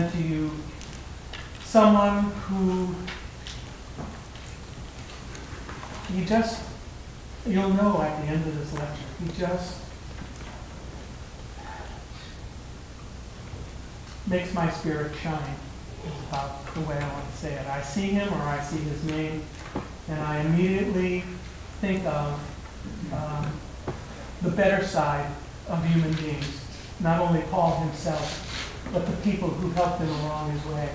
present to you someone who you'll know at the end of this lecture, he just makes my spirit shine, is about the way I want to say it. I see him or I see his name, and I immediately think of the better side of human beings. Not only Paul himself, but the people who helped him along his way.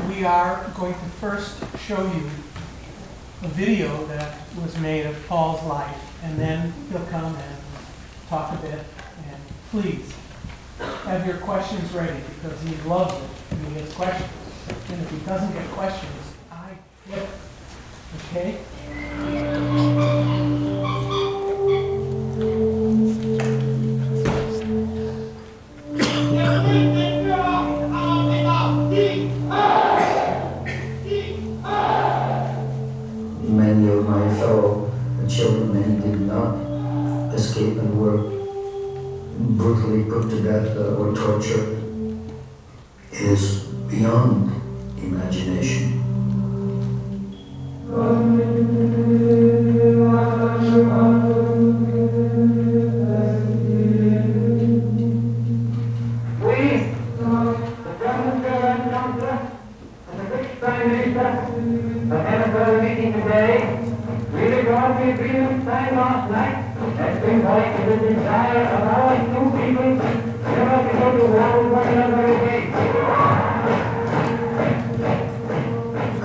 We are going to first show you a video that was made of Paul's life, and then he'll come and talk a bit. And please, have your questions ready, because he loves it when he gets questions. And if he doesn't get questions, I flip. Okay? Many of my fellow children, many did not escape and were brutally put to death or tortured. It is beyond imagination.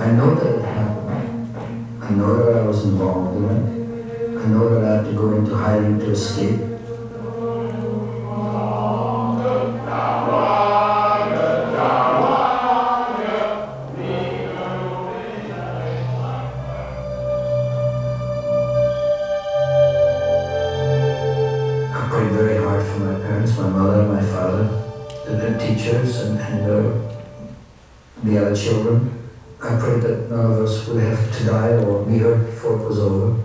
I know that it happened. I know that I was involved in it. I know that I had to go into hiding to escape. I prayed very hard for my parents, my mother and my father, the teachers and the other children. I prayed that none of us would have to die or be hurt before it was over.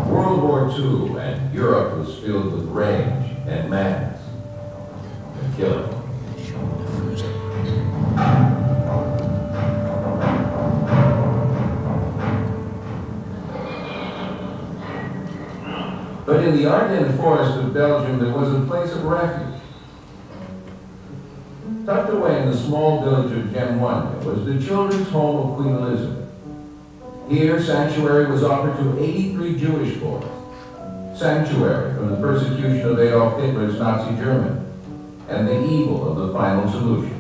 World War II and Europe was filled with rage and madness and killing. But in the Ardennes forest of Belgium, there was a place of refuge. Tucked away in the small village of Gemwanda was the children's home of Queen Elizabeth. Here, sanctuary was offered to 83 Jewish boys. Sanctuary from the persecution of Adolf Hitler's Nazi Germany and the evil of the final solution.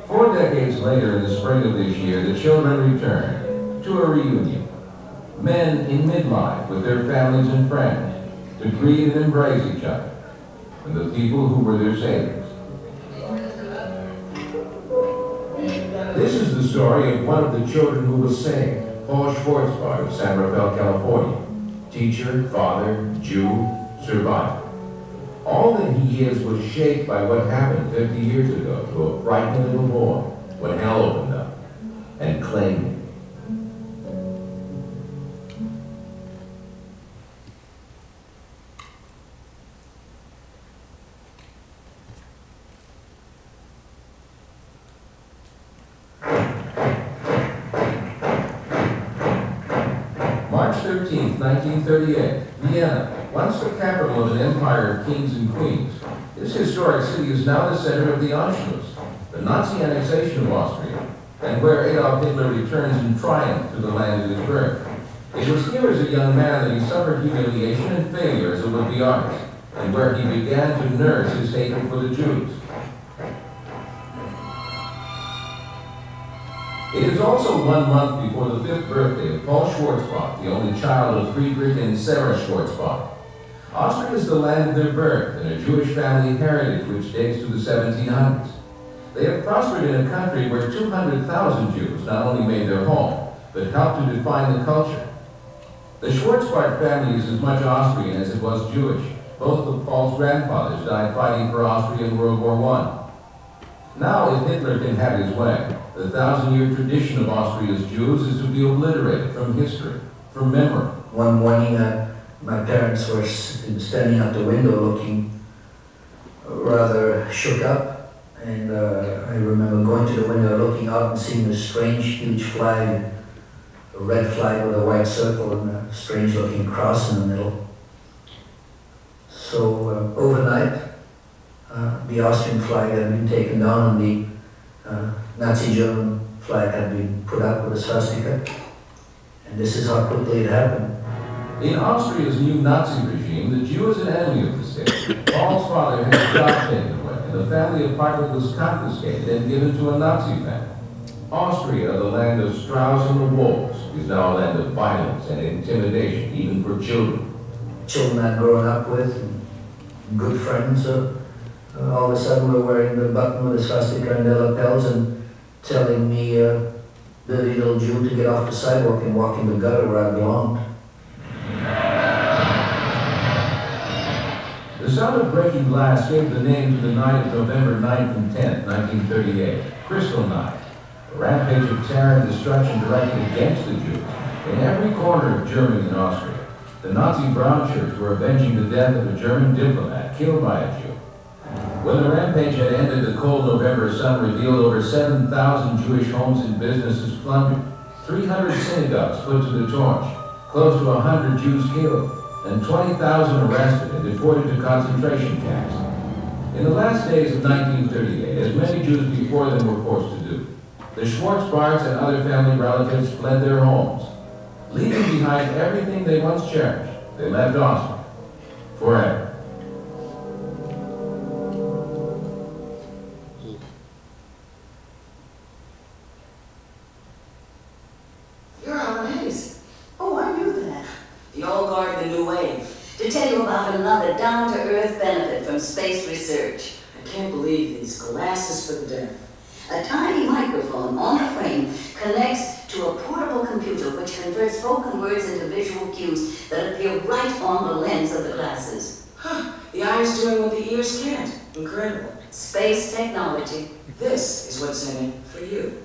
Four decades later, in the spring of this year, the children returned to a reunion. Men in midlife with their families and friends to greet and embrace each other and the people who were their saviors. This is the story of one of the children who was saved, Paul Schwarzbart of San Rafael, California. Teacher, father, Jew, survivor. All that he is was shaped by what happened 50 years ago to a frightened little boy when hell opened up and claimed him. March 13th, 1938, Vienna, once the capital of an empire of kings and queens. This historic city is now the center of the Anschluss, the Nazi annexation of Austria, and where Adolf Hitler returns in triumph to the land of his birth. It was here as a young man that he suffered humiliation and failure as a would-be artist, and where he began to nurse his hatred for the Jews. It is also 1 month before the 5th birthday of Paul Schwarzbart, the only child of Friedrich and Sarah Schwarzbart. Austria is the land of their birth and a Jewish family heritage which dates to the 1700s. They have prospered in a country where 200,000 Jews not only made their home, but helped to define the culture. The Schwarzbart family is as much Austrian as it was Jewish. Both of Paul's grandfathers died fighting for Austria in World War I. Now, if Hitler can have his way, the 1,000-year tradition of Austria's Jews is to be obliterated from history, from memory. One morning, my parents were standing out the window looking rather shook up, and I remember going to the window, looking out and seeing this strange, huge flag, a red flag with a white circle and a strange-looking cross in the middle. So overnight, the Austrian flag had been taken down and the Nazi German flag had been put up with a swastika. And this is how quickly it happened. In Austria's new Nazi regime, the Jew is an enemy of the state. Paul's father had his job taken away, and the family apartment was confiscated and given to a Nazi family. Austria, the land of Strauss and the wolves, is now a land of violence and intimidation, even for children. Children I'd grown up with, and good friends, all of a sudden were wearing the button with the swastika and their lapels and telling me, dirty little Jew, to get off the sidewalk and walk in the gutter where I belonged. The sound of breaking glass gave the name to the night of November 9th and 10th, 1938, Crystal Night, a rampage of terror and destruction directed against the Jews in every corner of Germany and Austria. The Nazi brown shirts were avenging the death of a German diplomat killed by a Jew. When the rampage had ended, the cold November sun revealed over 7,000 Jewish homes and businesses plundered, 300 synagogues put to the torch, close to 100 Jews killed, and 20,000 arrested and deported to concentration camps. In the last days of 1938, as many Jews before them were forced to do, the Schwarzbarts and other family relatives fled their homes, leaving behind everything they once cherished. They left Austria forever. You're Albanese. Oh, I knew that. The old guard, the new wave. To tell you about another down-to-earth benefit from space research. I can't believe these glasses for the deaf. A tiny microphone on the frame connects to a portable computer which converts spoken words into visual cues that appear right on the lens of the glasses. Huh, the eye's doing what the ears can't. Incredible. Space technology. This is what's in it for you.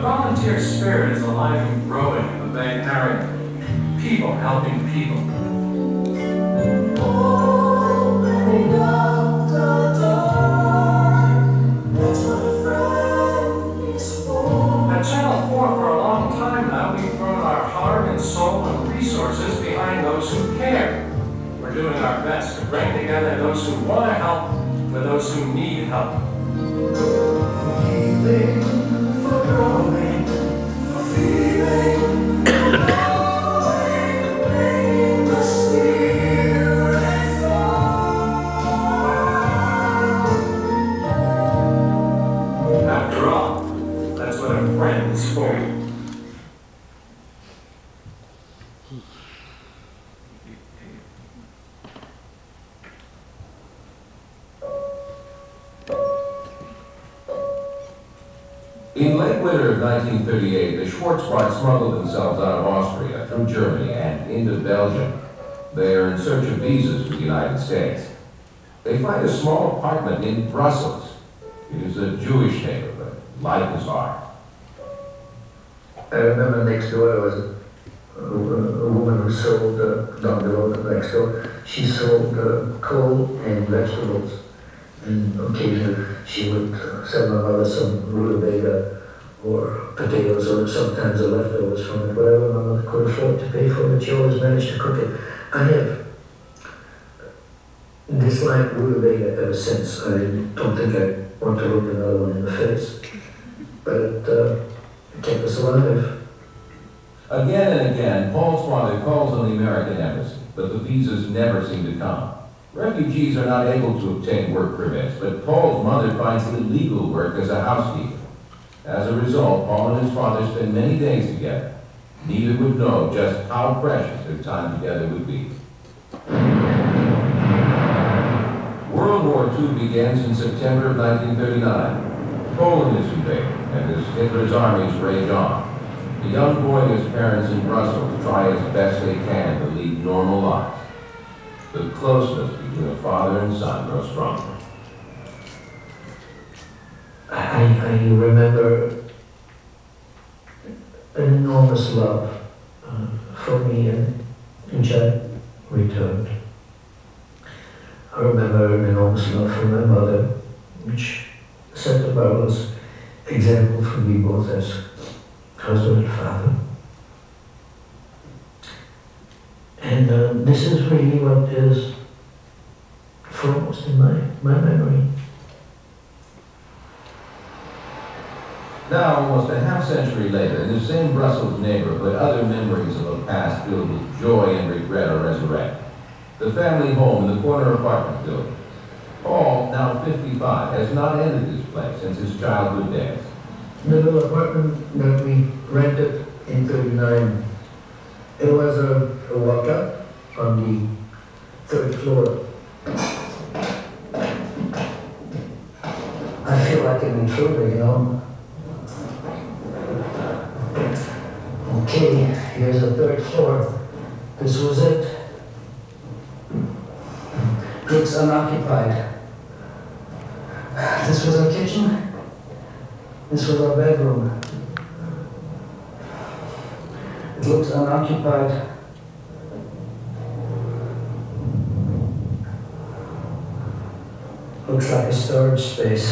Volunteer spirit is alive and growing in the Bay Area. People helping people. At Channel 4 for a long time now, we've thrown our heart and soul and resources behind those who care. We're doing our best to bring together those who want to help with those who need help. After all, that's what a friend is for. In late winter of 1938, the Schwarzbart smuggled themselves out of Austria through Germany and into Belgium. They are in search of visas for the United States. They find a small apartment in Brussels. It is a Jewish neighborhood. Life is hard. I remember next door there was a woman who sold, down the road next door, she sold coal and vegetables. And occasionally she would sell my mother some rutabaga or potatoes or sometimes the leftovers from it, whatever my mother could afford to pay for it. She always managed to cook it. I have disliked rutabaga ever since. I don't think I want to look another one in the face. But it kept us alive. Again and again, Paul's father calls on the American embassy, but the visas never seem to come. Refugees are not able to obtain work permits, but Paul's mother finds illegal work as a housekeeper. As a result, Paul and his father spend many days together. neither would know just how precious their time together would be. World War II begins in September of 1939. Poland is invaded, and as Hitler's armies rage on, the young boy and his parents in Brussels try as best they can to lead normal lives. The closeness between a father and son grows stronger. I remember an enormous love for me, and which I returned. I remember an enormous love for my mother, which set a marvelous example for me both as husband and father. And this is really what is foremost in my memory. Now, almost a half-century later, in the same Brussels neighborhood, other memories of a past filled with joy and regret are resurrected. The family home in the corner apartment building. Paul, now 55, has not entered this place since his childhood days. The little apartment that we rented in 39, it was a walk-up on the 3rd floor. I feel like an intruder, you know. Okay, here's the 3rd floor. This was it. Looks unoccupied. This was our kitchen. This was our bedroom. It looks unoccupied. Looks like a storage space.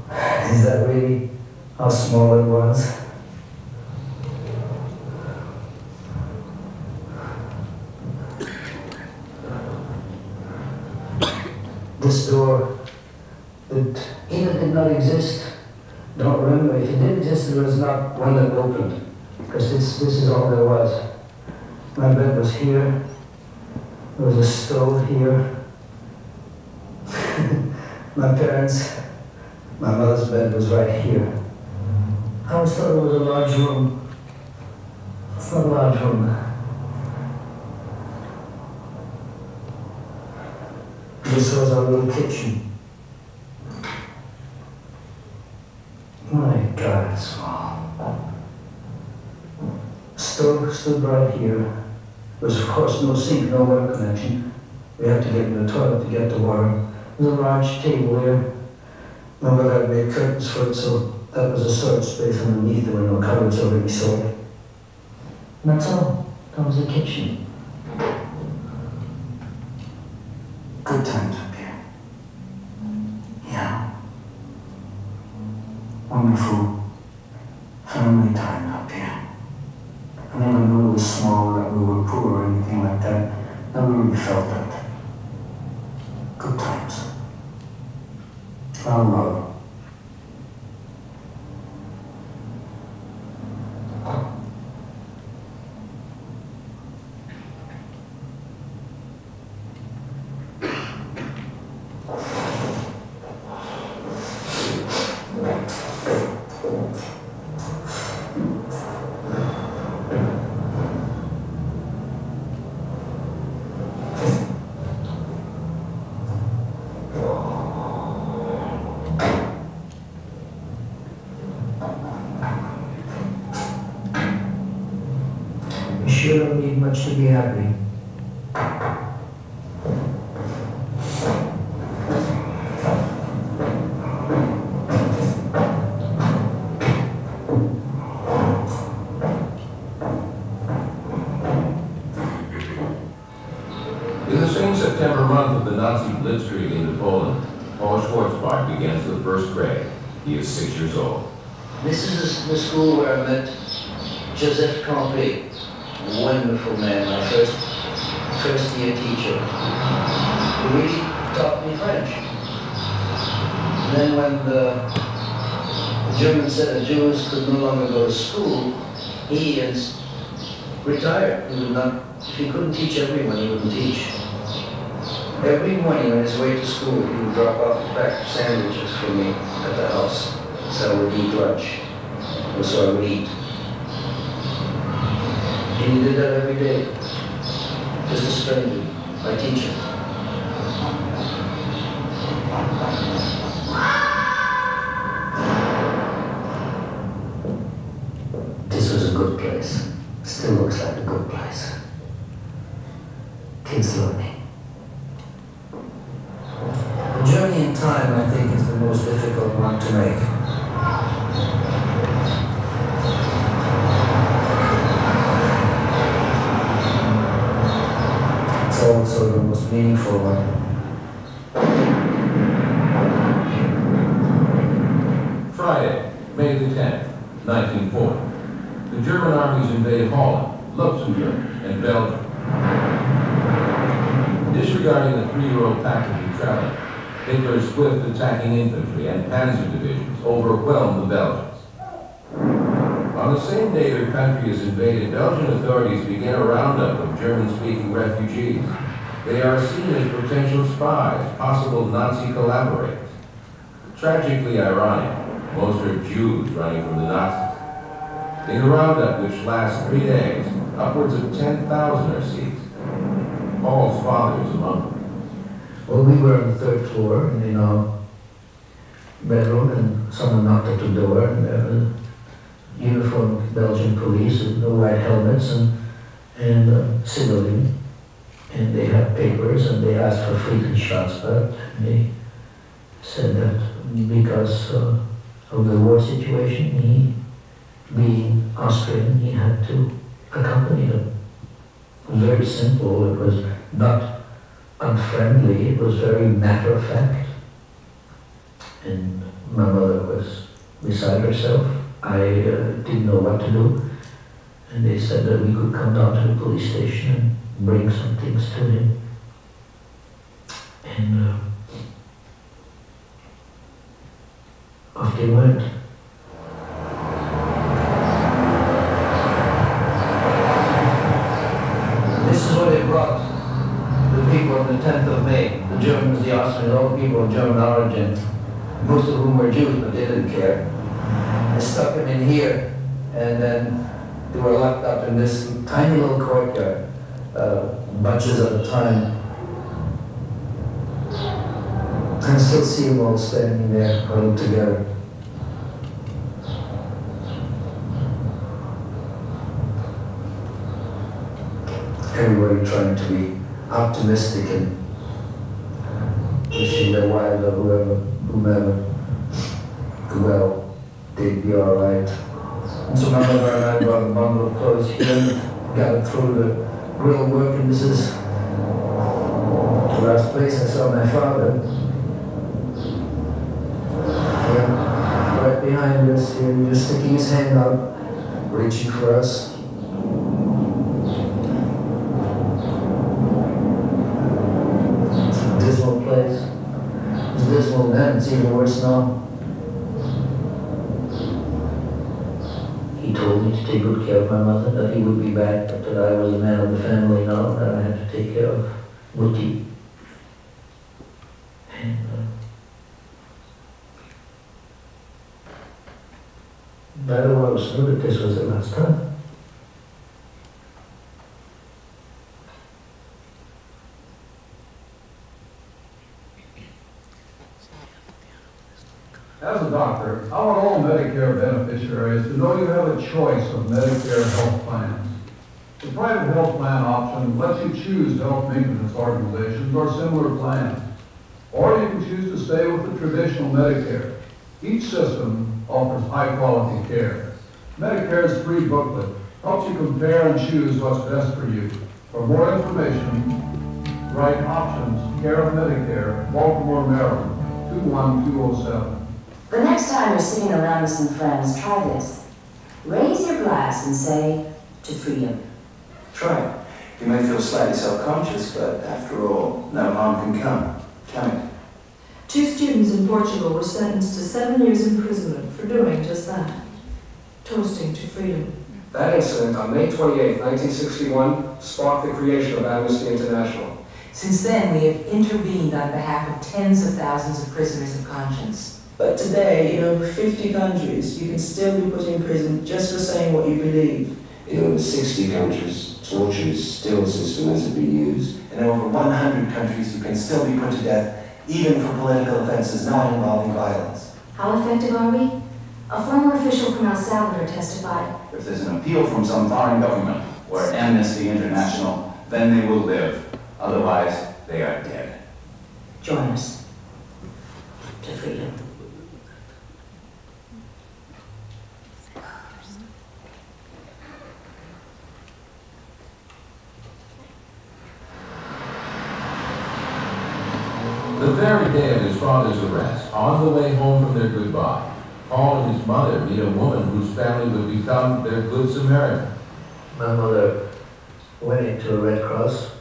Is that really how small it was? This door that either did not exist, don't remember. If it did exist, there was not one that opened, because this is all there was. My bed was here. There was a stove here. My mother's bed was right here. I always thought it was a large room. It's not a large room. This was our little kitchen. My God, it's small. Stove stood right here. There was, of course, no sink, no water connection. We had to get in the toilet to get the water. There was a large table there. My mother had made curtains for it, so that was a storage space underneath. There were no cupboards or any sort. And that's all. That was the kitchen. Good times up here. Yeah. Wonderful family time up here. I never knew it was small, that we were poor or anything like that. Never really felt that. Good times. Our love. You don't need much to be happy. In the same September month of the Nazi blitzkrieg into Poland, Paul Schwarzbart begins the 1st grade. He is 6 years old. This is the school where I met Joseph Campé. Wonderful man, my first year teacher. He really taught me French. And then when the Germans said that Jews could no longer go to school, he retired. He would not, if he couldn't teach everyone, he wouldn't teach. Every morning on his way to school, he would drop off a pack of sandwiches for me at the house. So I would eat lunch. So I would eat. And he did that every day. Just a stranger, my teacher. This was a good place. Still looks like a good place. Kids learning. The journey in time, I think, is the most difficult one to make. It's also the most meaningful one. Friday, May the 10th, 1940. The German armies invade Holland, Luxembourg, and Belgium. Disregarding the 3-year-old package of travel, Hitler's swift attacking infantry and panzer divisions overwhelmed the Belgians. On the same day their country is invaded, Belgian authorities begin a roundup of German-speaking refugees. They are seen as potential spies, possible Nazi collaborators. Tragically ironic, most are Jews running from the Nazis. In a roundup which lasts 3 days, upwards of 10,000 are seized. Paul's father is among them. Well, we were on the 3rd floor in our bedroom, and someone knocked at the door, and there were uniformed Belgian police with the white helmets and civilian. And they had papers, and they asked for Friedrich Schwarzbart, and they said that because of the war situation, he, being Austrian, he had to accompany them. It was very simple. It was not unfriendly. It was very matter of fact. And my mother was beside herself. I didn't know what to do. And they said that we could come down to the police station and bring some things to him. And off they went. This is what they brought the people on the 10th of May. The Germans, the Austrians, all the people of German origin, most of whom were Jews, but they didn't care. They stuck them in here, and then they were locked up in this tiny little courtyard, bunches at a time. I still see them all standing there, huddled together. Everybody trying to be optimistic and wishing their wives or whomever, well, they'd be all right. And so my mother and I brought a bundle of clothes here and got it through the grill work, and this is the last place I saw my father. Yeah, right behind us here, just sticking his hand out, reaching for us. Dismal place. It's dismal then, it's even worse now. He told me to take good care of my mother, that he would be back, but that I was the man of the family now, that I had to take care of Mutti. And I always knew that this was the last time. As a doctor, I want all Medicare beneficiaries to know you have a choice of Medicare health plans. The private health plan option lets you choose health maintenance organizations or similar plans. Or you can choose to stay with the traditional Medicare. Each system offers high-quality care. Medicare's free booklet helps you compare and choose what's best for you. For more information, write Options, Care of Medicare, Baltimore, Maryland, 21207. The next time you're sitting around with some friends, try this. Raise your glass and say, to freedom. Try it. You may feel slightly self-conscious, but after all, no harm can come, can it? 2 students in Portugal were sentenced to 7 years imprisonment for doing just that. Toasting to freedom. That incident on May 28, 1961, sparked the creation of Amnesty International. Since then, we have intervened on behalf of tens of thousands of prisoners of conscience. But today, in over 50 countries, you can still be put in prison just for saying what you believe. In over 60 countries, torture is still systematically used. In over 100 countries, you can still be put to death, even for political offenses not involving violence. How effective are we? A former official from El Salvador testified. If there's an appeal from some foreign government or Amnesty International, then they will live. Otherwise, they are dead. Join us to freedom. The very day of his father's arrest, on the way home from their goodbye, Paul and his mother meet a woman whose family would become their Good Samaritan. My mother went into a Red Cross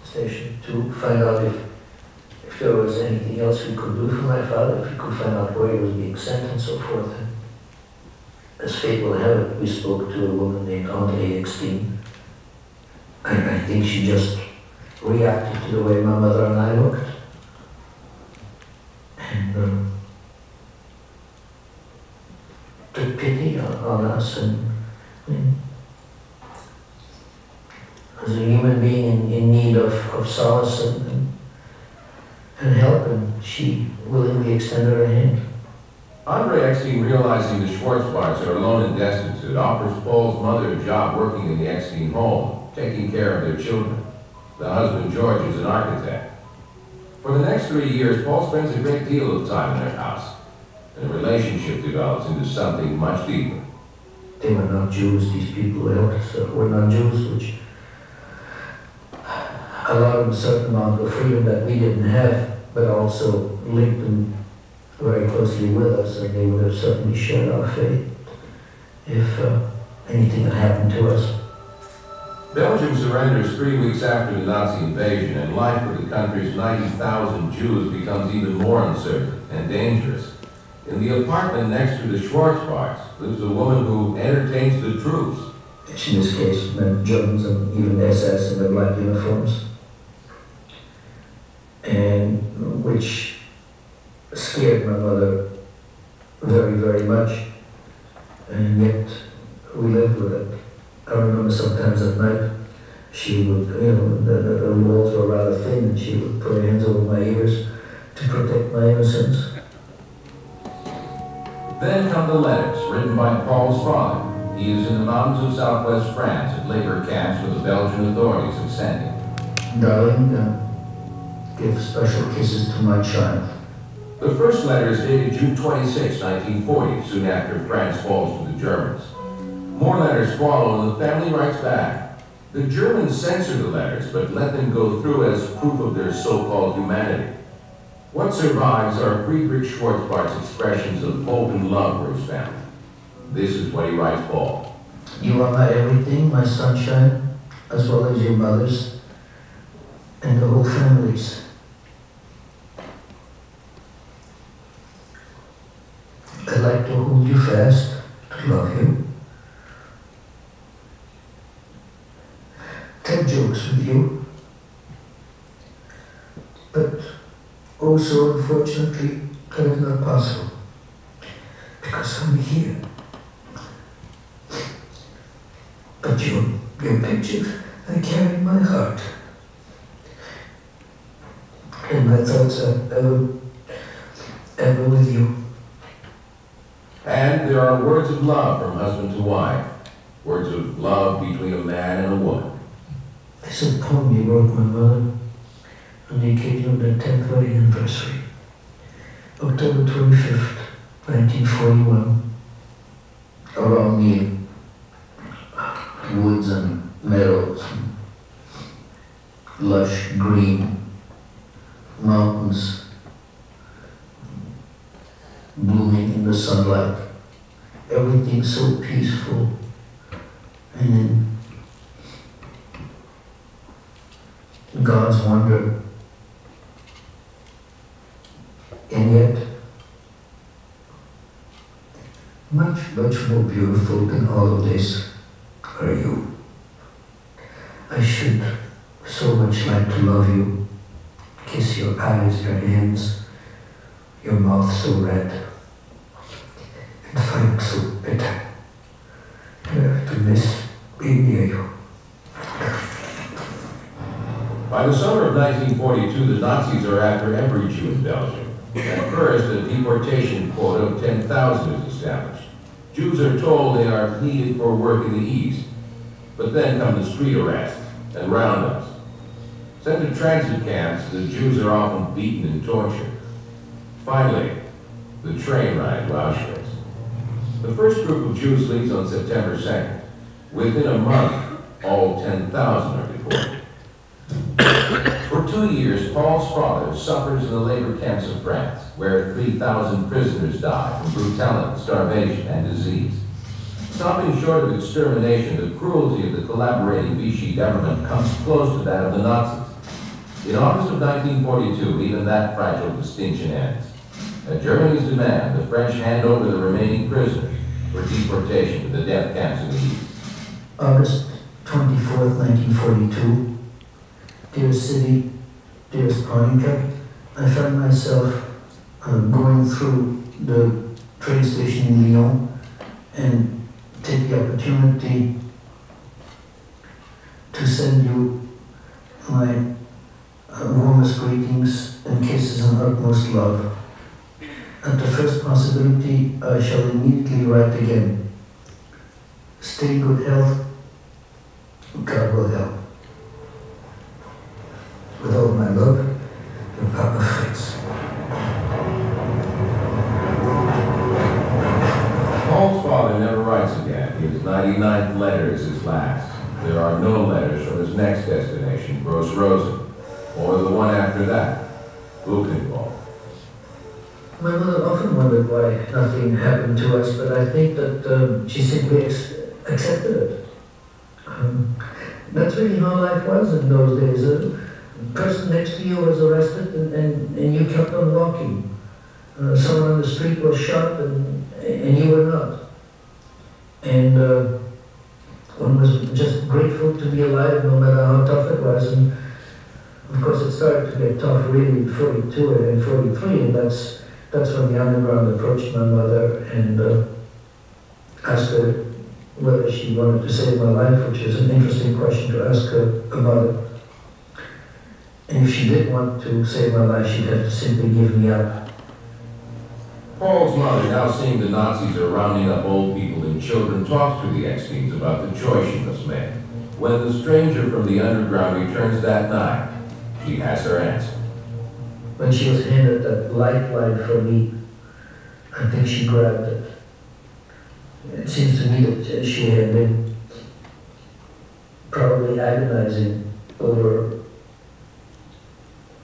station to find out if there was anything else we could do for my father, if we could find out where he was being sent and so forth. And as fate will have it, we spoke to a woman named Ives. I think she just reacted to the way my mother and I looked. And took pity on us, and as a human being in need of solace and help, and she willingly extended her hand. Andre Eckstein, realizing the Schwarzbarts are alone and destitute, offers Paul's mother a job working in the Eckstein home, taking care of their children. The husband, George, is an architect. For the next 3 years, Paul spends a great deal of time in their house, and a relationship develops into something much deeper. They were not Jews, these people were not Jews, which allowed them a certain amount of freedom that we didn't have, but also linked them very closely with us, and they would have certainly shared our fate if anything had happened to us. Belgium surrenders 3 weeks after the Nazi invasion, and life for the country's 90,000 Jews becomes even more uncertain and dangerous. In the apartment next to the Schwarzbarts lives a woman who entertains the troops. Which in this case meant Germans and even SS in their black uniforms. And which scared my mother very, very much. And yet we lived with it. I remember sometimes at night, she would, the walls were rather thin, and she would put her hands over my ears to protect my innocence. Then come the letters written by Paul's father. He is in the mountains of southwest France at labor camps where the Belgian authorities have sent him. Darling, give special kisses to my child. The first letter is dated June 26, 1940, soon after France falls to the Germans. More letters follow, and the family writes back. The Germans censor the letters, but let them go through as proof of their so-called humanity. What survives are Friedrich Schwarzbart's expressions of hope and love for his family. This is what he writes Paul. You are my everything, my sunshine, as well as your mother's and the whole family's. I'd like to hold you fast, to love you, tell jokes with you, but also, unfortunately, that is not possible, because I'm here. But your picture I carry in my heart, and my thoughts are ever with you. And there are words of love from husband to wife, words of love between a man and a woman. It's a poem you wrote my mother on the occasion of their 10th wedding anniversary, October 25th, 1941. Around me, woods and meadows, and lush green mountains blooming in the sunlight. Everything so peaceful, and then God's wonder. And yet, much, much more beautiful than all of this are you. I should so much like to love you, kiss your eyes, your hands, your mouth so red, and find so bitter to miss being near you. By the summer of 1942, the Nazis are after every Jew in Belgium. At first, a deportation quota of 10,000 is established. Jews are told they are needed for work in the East, but then come the street arrests and roundups. Sent to transit camps, the Jews are often beaten and tortured. Finally, the train ride to Auschwitz. The first group of Jews leaves on September 2nd. Within a month, all 10,000 are deported. For 2 years, Paul's father suffers in the labor camps of France, where 3,000 prisoners die from brutality, starvation, and disease. Stopping short of extermination, the cruelty of the collaborating Vichy government comes close to that of the Nazis. In August of 1942, even that fragile distinction ends. At Germany's demand, the French hand over the remaining prisoners for deportation to the death camps in the East. August 24th, 1942. Dearest city, dearest Monica, I found myself going through the train station in Lyon and take the opportunity to send you my warmest greetings and kisses and utmost love. At the first possibility, I shall immediately write again. Stay in good health. God will help. With all my love, your Papa Fritz. Paul's father never writes again. His 99th letter is his last. There are no letters from his next destination, Gross Rosen, or the one after that, Buchenwald. My mother often wondered why nothing happened to us, but I think that she simply accepted it. That's really how life was in those days. The person next to you was arrested and you kept on walking. Someone on the street was shot and you were not. And one was just grateful to be alive no matter how tough it was. And of course it started to get tough really in 42 and 43, and that's when the underground approached my mother and asked her whether she wanted to save my life, which is an interesting question to ask her about it. And if she did want to save my life, she'd have to simply give me up. Paul's mother, now seeing the Nazis are rounding up old people and children, talks to the ex-teens about the choice she must make. When the stranger from the underground returns that night, she has her answer. When she was handed that lifeline for me, I think she grabbed it. It seems to me that she had been probably agonizing over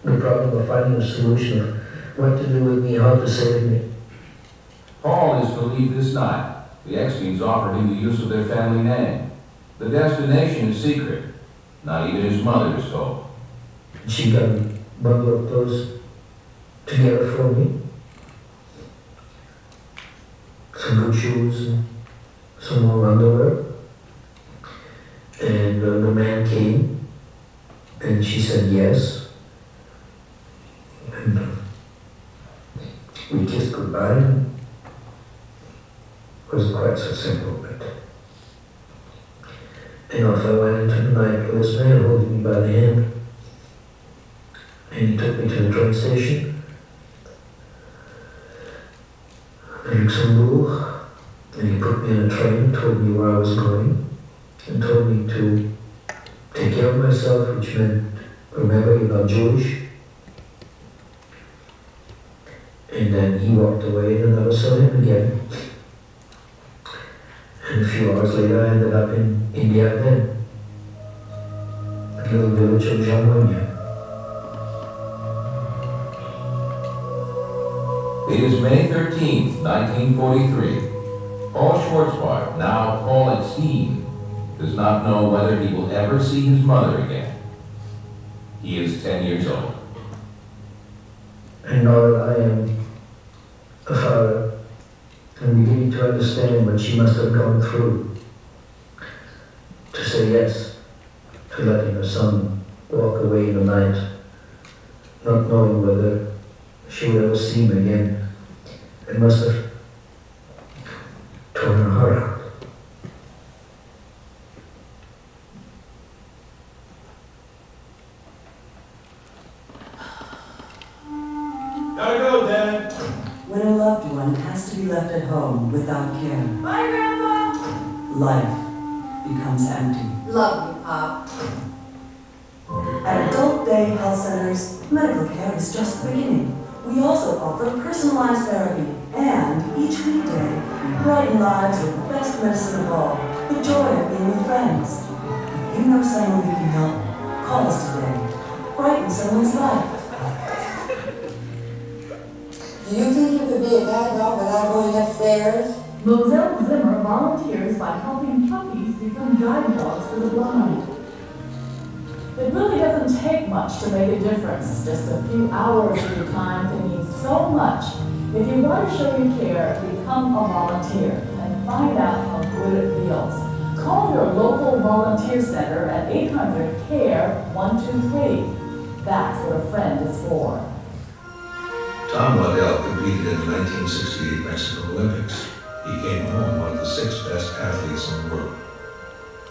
the problem of finding a solution of what to do with me, how to save me. Paul is to leave this night. The ex-teens offered him the use of their family name. The destination is secret. Not even his mother is told. She got a bundle of clothes together for me. Some good shoes and some more underwear. And the man came and she said yes. And we kissed goodbye. It wasn't quite so simple, but... And off I went into the night with this man holding me by the hand. And he took me to the train station. In Luxembourg. And he put me in a train, told me where I was going, and told me to take care of myself, which meant, remember, you're not Jewish. And then he walked away and I never saw him again. And a few hours later I ended up in India then, a little village of Jammunya. It is May 13th, 1943. Paul Schwarzbart, now Paul Epstein, does not know whether he will ever see his mother again. He is 10 years old. And now that I am a father, I'm beginning to understand what she must have gone through to say yes to letting her son walk away in the night, not knowing whether she would ever see him again. It must have torn her heart out. Gotta go, Dad. When a loved one has to be left at home without care, Bye, Grandpa. life becomes empty. Love you, Pop. At Adult Day Health Centers, medical care is just the beginning. We also offer personalized therapy, and each weekday, we brighten lives with the best medicine of all, the joy of being with friends. If you know someone who can help, call us today. Brighten someone's life. Do you think you could be a guide dog without going upstairs? Moselle Zimmer volunteers by helping puppies become guide dogs for the blind. It really doesn't take much to make a difference. Just a few hours of your time can mean so much. If you want to show your care, become a volunteer and find out how good it feels. Call your local volunteer center at 800-CARE-123. That's what a friend is for. Tom Waddell competed in the 1968 Mexico Olympics. He came home one of the 6 best athletes in the world.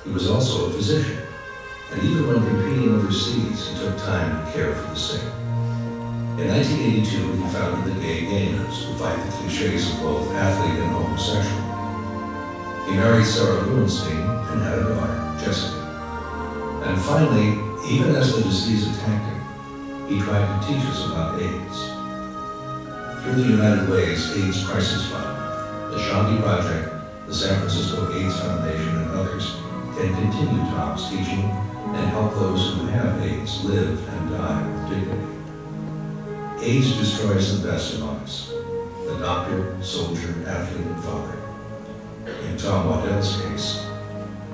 He was also a physician, and even when competing overseas, he took time to care for the sick. In 1982, he founded the Gay Gamers, who fight the cliches of both athlete and homosexual. He married Sarah Lowenstein and had a daughter, Jessica. And finally, even as the disease attacked him, he tried to teach us about AIDS. Through the United Way's AIDS Crisis Fund, the Shanti Project, the San Francisco AIDS Foundation, and others can continue Tom's teaching and help those who have AIDS live and die with dignity. AIDS destroys the best among us, the doctor, soldier, athlete, and father. In Tom Waddell's case,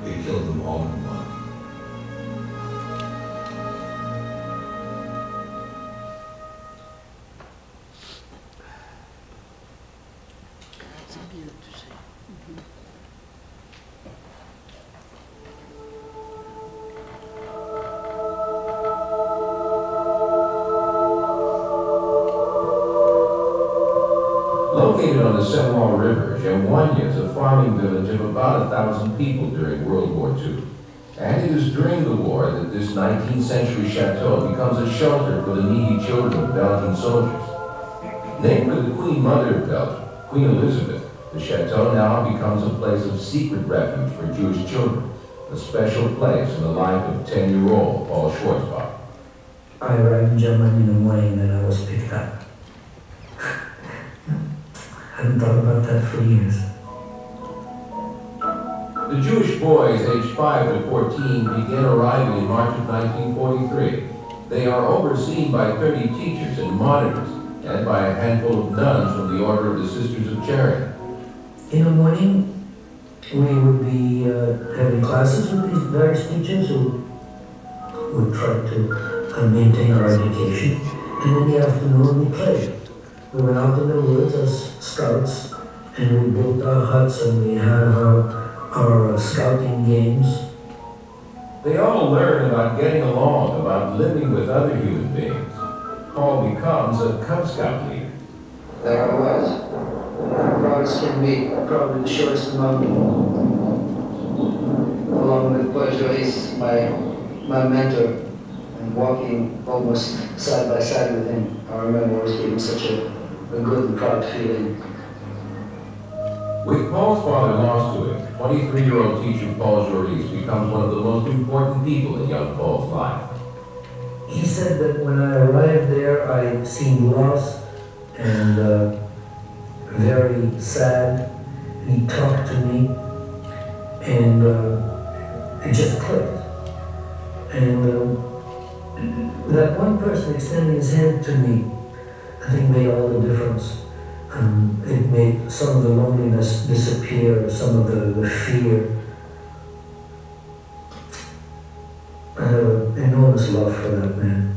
it killed them all in one. Located on the Seminole River, Jemwania is a farming village of about 1,000 people during World War II. And it is during the war that this 19th century chateau becomes a shelter for the needy children of Belgian soldiers. Named for the Queen Mother of Belgium, Queen Elizabeth, the chateau now becomes a place of secret refuge for Jewish children, a special place in the life of 10-year-old Paul Schwarzbart. I arrived in Germany in the morning and I was picked up. I hadn't thought about that for years. The Jewish boys aged 5 to 14 begin arriving in March of 1943. They are overseen by 30 teachers and monitors and by a handful of nuns from the Order of the Sisters of Charity. In the morning, we would be having classes with these various teachers who would try to maintain our education. And in the afternoon, we played. We went out in the woods as scouts, and we built our huts, and we had our scouting games. They all learn about getting along, about living with other human beings. Paul becomes a Cub Scout leader. There I was. Proud as can be, probably the shortest among them. Along with Paul Joyce, my mentor, and walking almost side by side with him. I remember always gave him such a good and proud feeling. With Paul's father lost to him, 23-year-old teacher Paul Joris becomes one of the most important people in young Paul's life. He said that when I arrived there, I seemed lost and very sad. He talked to me, and it just clicked. And that one person extending his hand to me, I think made all the difference. It made some of the loneliness disappear, some of the fear. I have an enormous love for that man.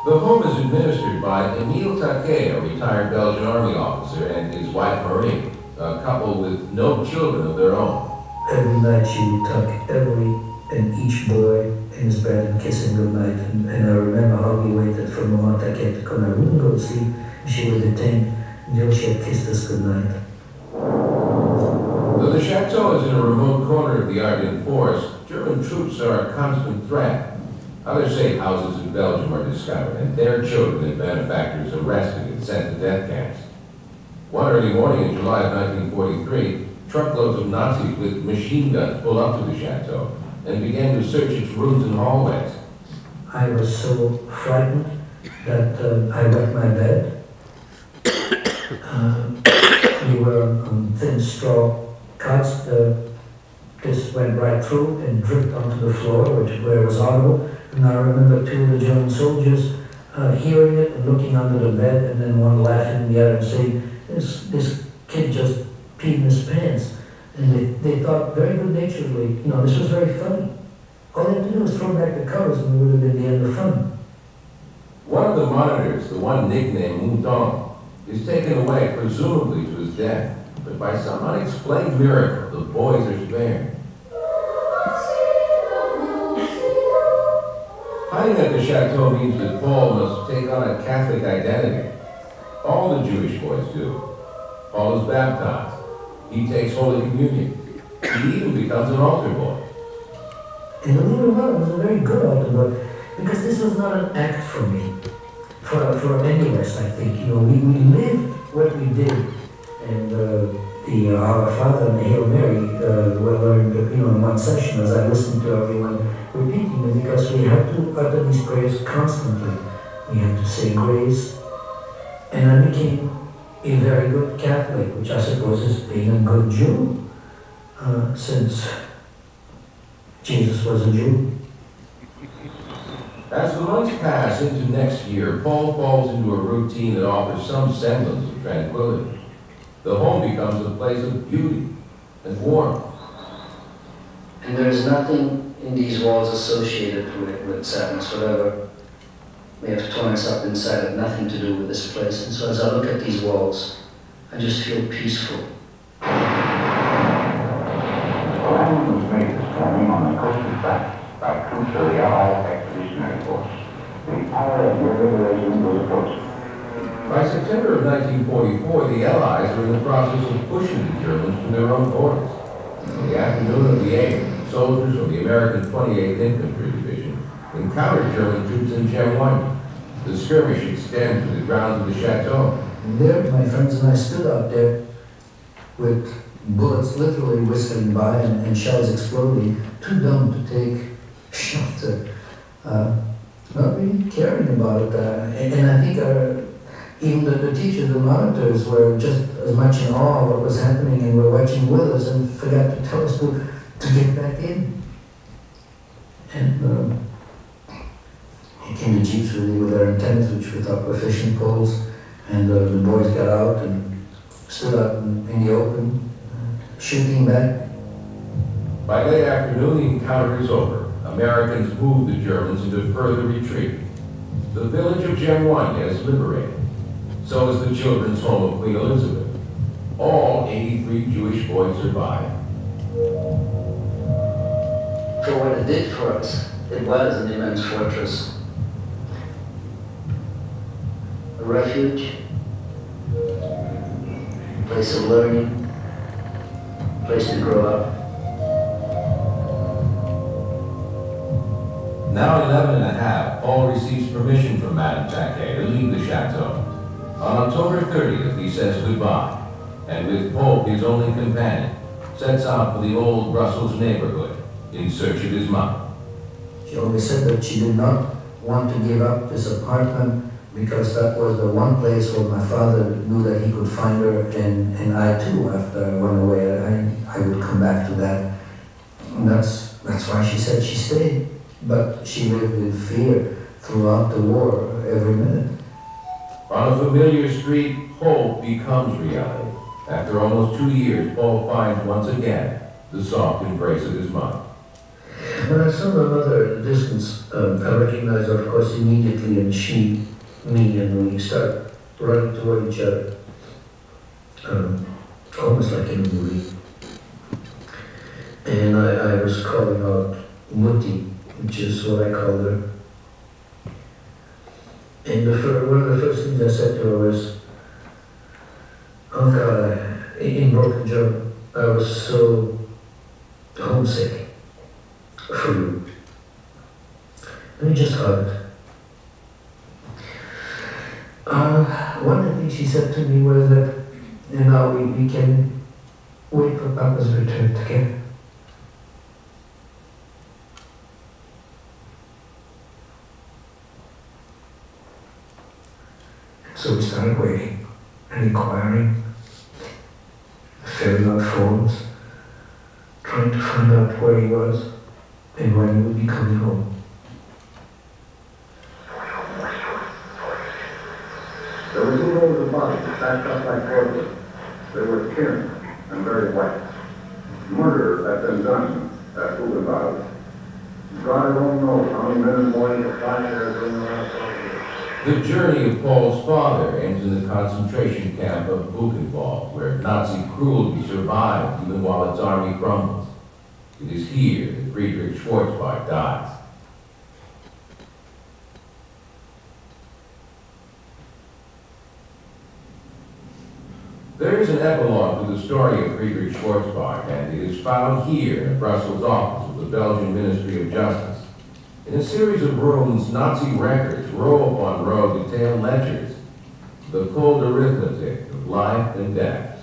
The home is administered by Emile Taquet, a retired Belgian Army officer, and his wife Marie, a couple with no children of their own. Every night she would tuck every and each boy in his bed and kiss him goodnight. And I remember how we waited for Mama Taquet to come out. We wouldn't go to sleep, and she would detain until she had kissed us goodnight. Though the chateau is in a remote corner of the Ardennes forest, German troops are a constant threat. Other safe houses in Belgium are discovered, and their children and benefactors arrested and sent to death camps. One early morning in July of 1943, truckloads of Nazis with machine guns pull up to the chateau and began to search its rooms and hallways. I was so frightened that I wet my bed. We were on thin straw cots. This went right through and dripped onto the floor, where it was audible. And I remember two of the German soldiers hearing it and looking under the bed, and then one laughing and the other and saying, this kid just peed in his pants. And they thought very good-naturedly, this was very funny. All they had to do was throw back the covers and it would have been the end of fun. One of the monitors, the one nicknamed Mouton, is taken away, presumably to his death. But by some unexplained miracle, the boys are spared. Hiding at the chateau means that Paul must take on a Catholic identity. All the Jewish boys do. Paul is baptized. He takes Holy Communion. He even becomes an altar boy. And believe it or not, it was a very good altar boy, because this was not an act for me. For any of us, I think. We lived what we did. And the Our Father and the Hail Mary were learned, in one session as I listened to everyone repeating them, because we have to utter these prayers constantly. We have to say grace. And I became a very good Catholic, which I suppose is being a good Jew, since Jesus was a Jew. As the months pass into next year, Paul falls into a routine that offers some semblance of tranquility. The home becomes a place of beauty and warmth. And there is nothing in these walls associated with sadness, whatever may have torn us up inside, have nothing to do with this place. And so as I look at these walls, I just feel peaceful. The land was made standing on the coastal track by troops of the Allied Expeditionary Force. The hour of your liberation was approaching. By September of 1944, the Allies are in the process of pushing the Germans to their own borders. In the afternoon of the 8th, soldiers from the American 28th Infantry Division encountered German troops in Gem 1. The skirmish extends to the grounds of the chateau. And there, my friends and I stood out there with bullets literally whistling by and shells exploding, too dumb to take shelter, not really caring about it. And I think even the teachers, the monitors, were just as much in awe of what was happening and were watching with us and forgot to tell us to get back in. And here came the jeeps really with their antennas, which we thought were fishing poles, and the boys got out and stood out in the open, shooting back. By late afternoon, the encounter is over. Americans moved the Germans into further retreat. The village of Gem 1 is liberated. So is the children's home of Queen Elizabeth. All 83 Jewish boys survived. For what it did for us, it was an immense fortress. A refuge, a place of learning, a place to grow up. Now 11 and a half, Paul receives permission from Madame Taquet to leave the chateau. On October 30th, he says goodbye, and with Pope, his only companion, sets out for the old Brussels neighborhood in search of his mother. She always said that she did not want to give up this apartment because that was the one place where my father knew that he could find her, and I too, after I went away, I would come back to that. And that's why she said she stayed. But she lived in fear throughout the war, every minute. On a familiar street, hope becomes reality. After almost 2 years, Paul finds once again the soft embrace of his mother. When I saw my mother in the distance, I recognized her, of course, immediately, and she, me, and we start running toward each other, almost like in a movie. And I was calling out Mutti, which is what I called her. And one of the first things I said to her was, "Oh God," in broken German, "I was so homesick for you." And just hugged. One of the things she said to me was that, we can wait for Papa's return together. So we started waiting and inquiring, filling out forms, trying to find out where he was and when he would be coming home. There were 2 rows of bodies stacked up like cordwood. They were kin and very white. Murder had been done at Buchenwald. God alone knows how many men and boys have died there during the last 12 years. The journey of Paul's father ends in the concentration camp of Buchenwald, where Nazi cruelty survived even while its army crumbles. It is here that Friedrich Schwarzbart dies. There is an epilogue to the story of Friedrich Schwarzbart, and it is found here in the Brussels office of the Belgian Ministry of Justice. In a series of rooms, Nazi records, row upon row, detail ledgers, the cold arithmetic of life and death.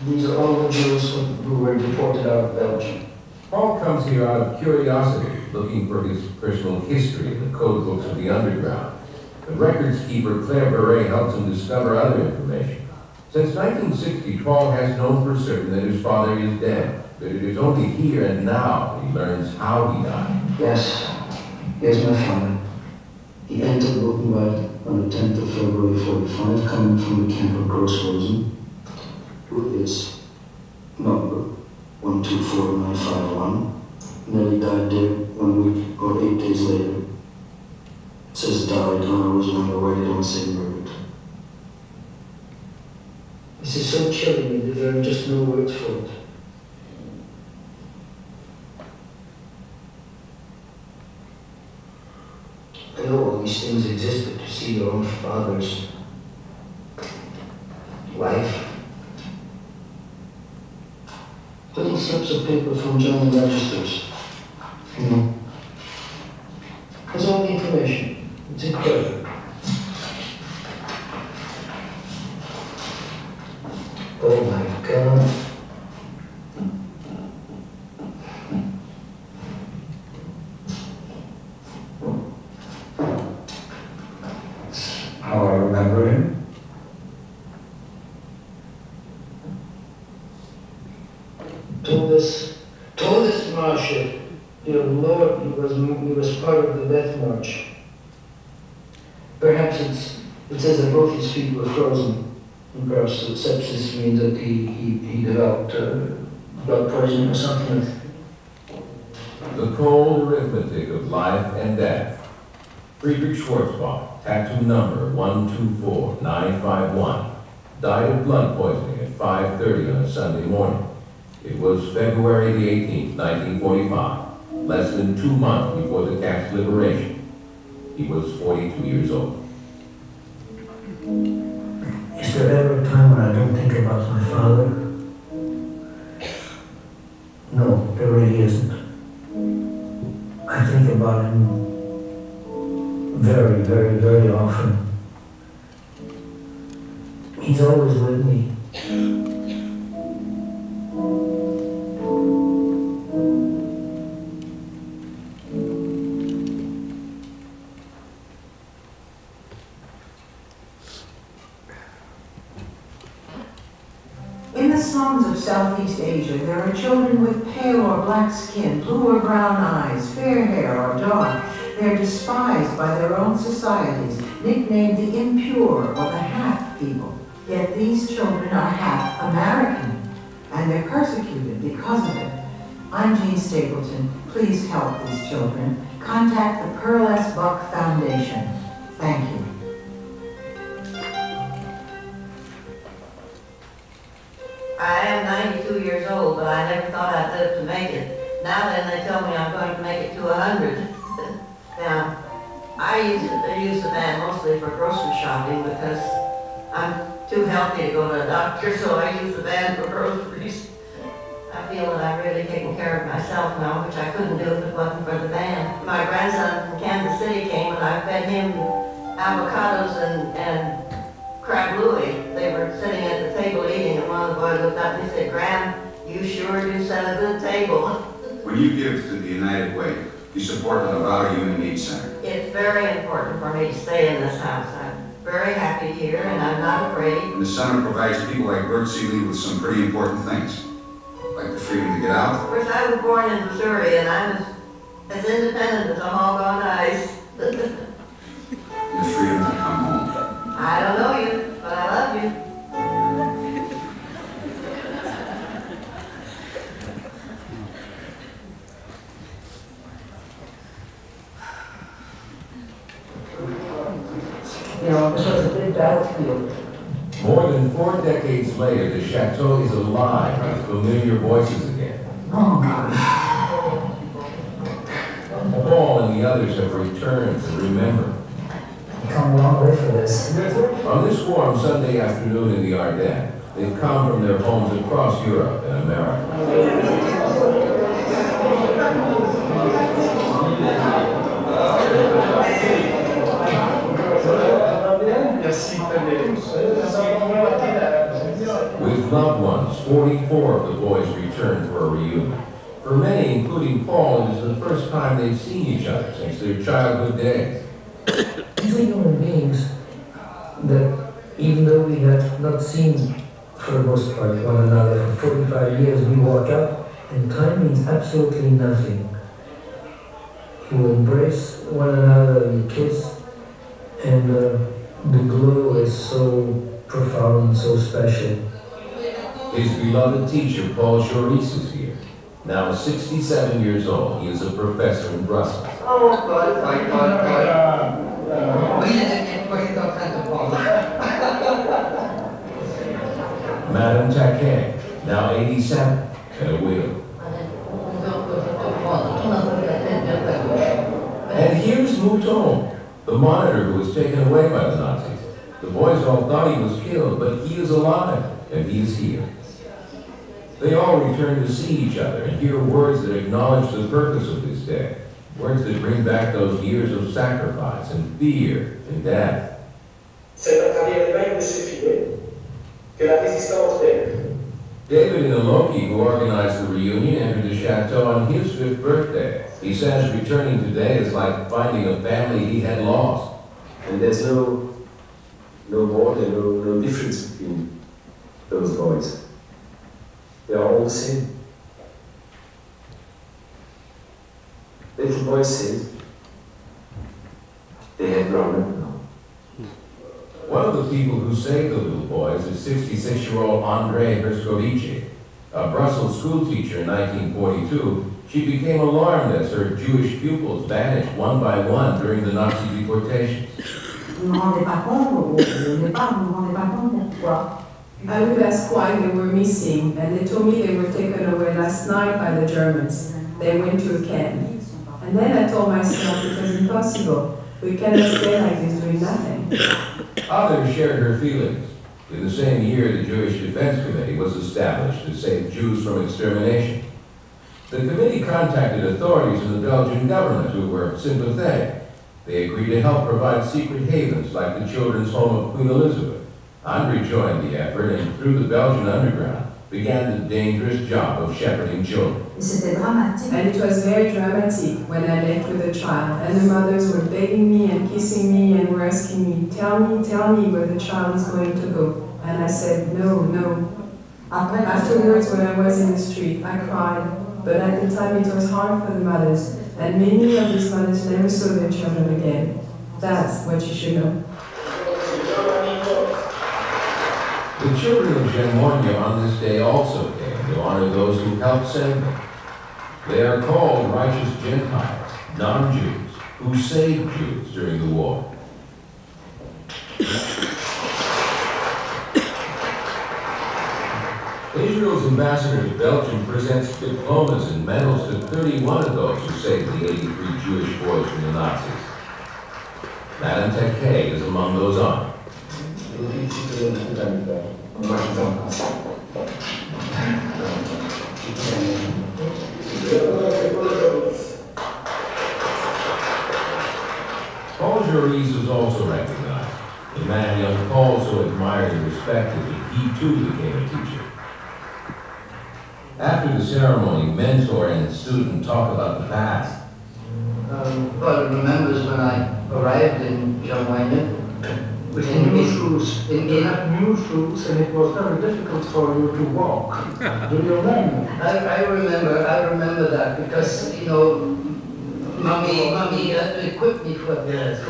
These are all the Jews who were deported out of Belgium. Paul comes here out of curiosity, looking for his personal history in the code books of the underground. The records keeper Claire Beret helps him discover other information. Since 1960, Paul has known for certain that his father is dead, but it is only here and now that he learns how he died. Yes, here's my father. He entered Buchenwald on the 10th of February 45, coming from the camp of Grossrosen, with his number 124951. Nearly died there 1 week or 8 days later. It says died when I was on the way, they don't say murdered. This is so chilling that there are just no words for it. I know all these things existed to see your own father's life. Little slips of paper from German registers. You know. There's all the information. It's incredible. Oh my God. How I remember him. Told this Marshal, dear Lord, he was part of the death march. Perhaps it says that both his feet were frozen. And perhaps sepsis means that he developed blood poisoning or something. The cold arithmetic of life and death. Friedrich Schwarzbart, tattoo number 124951, died of blood poisoning at 5:30 on a Sunday morning. It was February the 18th, 1945, less than 2 months before the camp's liberation. He was 42 years old. Is there ever a time when I don't think about my father? No, there really isn't. I think about him very, very, very often. He's always with me. In the slums of Southeast Asia, there are children with pale or black skin, blue or brown eyes, fair hair or dark. They are despised by their own societies, nicknamed the impure or the half people. Yet these children are half American, and they're persecuted because of it. I'm Jean Stapleton. Please help these children. Contact the Pearl S. Buck Foundation. Thank you. I am 92 years old, but I never thought I'd live to make it. Now then, they tell me I'm going to make it to 100. Now, I use the van mostly for grocery shopping because I'm too healthy to go to a doctor, so I use the van for groceries. I I feel that I've really taken care of myself now, which I couldn't do if it wasn't for the band. My grandson from Kansas City came and I fed him avocados and crab louie. They were sitting at the table eating, and one of the boys looked up and he said, "Gran, you sure do set a good table." When you give to the United Way, you support the Nevada Human Needs Center. It's very important for me to stay in this house. I'm very happy here, and I'm not afraid. And the center provides people like Bert Seeley with some pretty important things, like the freedom to get out. Of course, I was born in Missouri, and I'm as independent as a hog on ice. And the freedom to come home. I don't know you, but I love you. You know, this was a big battlefield. More than 4 decades later, the chateau is alive with familiar voices again. Oh, God. Paul and the others have returned to remember. You've come a long way for this. On this warm Sunday afternoon in the Ardennes, they've come from their homes across Europe and America. With loved ones, 44 of the boys returned for a reunion. For many, including Paul, it is the first time they've seen each other since their childhood days. These are human beings that, even though we have not seen, for the most part, one another for 45 years, we walk up and time means absolutely nothing. You embrace one another, you kiss, and the glow is so profound, so special. His beloved teacher, Paul Choris, is here. Now 67 years old, he is a professor in Brussels. Oh, God. Madame Taquet, now 87, and a widow. And here's Mouton, the monitor who was taken away by the Nazis. The boys all thought he was killed, but he is alive, and he is here. They all return to see each other and hear words that acknowledge the purpose of this day. Words that bring back those years of sacrifice and fear and death. C'est à travers les mains de ces filles que la résistance perd. David Inoloki, who organized the reunion, entered the chateau on his 5th birthday. He says returning today is like finding a family he had lost. And there's no border, no difference between those boys. They are all the same. Little boys said they had grown up now. One of the people who saved the little boys is 66-year-old Andrei Herskovici. A Brussels school teacher in 1942, she became alarmed as her Jewish pupils vanished one by one during the Nazi deportations. I would ask why they were missing, and they told me they were taken away last night by the Germans. They went to a camp. And then I told myself it was impossible. We cannot stay like this doing nothing. Others shared her feelings. In the same year, the Jewish Defense Committee was established to save Jews from extermination. The committee contacted authorities in the Belgian government who were sympathetic. They agreed to help provide secret havens like the Children's Home of Queen Elizabeth. Andre joined the effort and, through the Belgian underground, began the dangerous job of shepherding children. And it was very dramatic when I left with the child, and the mothers were begging me and kissing me and were asking me, tell me where the child is going to go. And I said, no. Afterwards, when I was in the street, I cried, but at the time it was hard for the mothers, and many of these mothers never saw their children again. That's what you should know. The children of Gemonia on this day also came to honor those who helped save them. They are called righteous Gentiles, non-Jews, who saved Jews during the war. Israel's ambassador to Belgium presents diplomas and medals to 31 of those who saved the 83 Jewish boys from the Nazis. Madame Taquet is among those honored. Paul Jaurès was also recognized. The man young Paul so admired and respected that he too became a teacher. After the ceremony, mentor and student talk about the past. Paul remembers when I arrived in Germany. With new shoes. You had new shoes and it was very difficult for you to walk. Do you remember? I remember that because, you know, Mommy equipped me for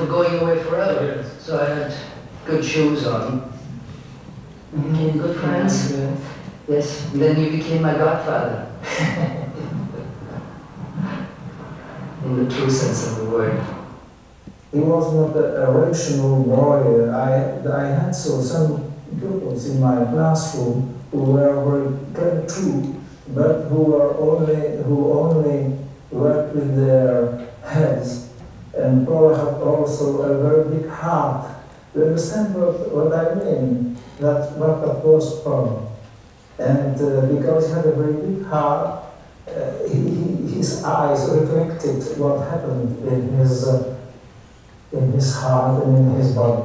going away forever. Yes. So I had good shoes on. We became good friends. Yes, and then you became my godfather. In the true sense of the word. He was not a rational boy. I had some pupils in my classroom who were very true, but who only worked with their heads. And Paul had also a very big heart. You understand what I mean? That's what was Paul. And because he had a very big heart, his eyes reflected what happened in his heart and in his body.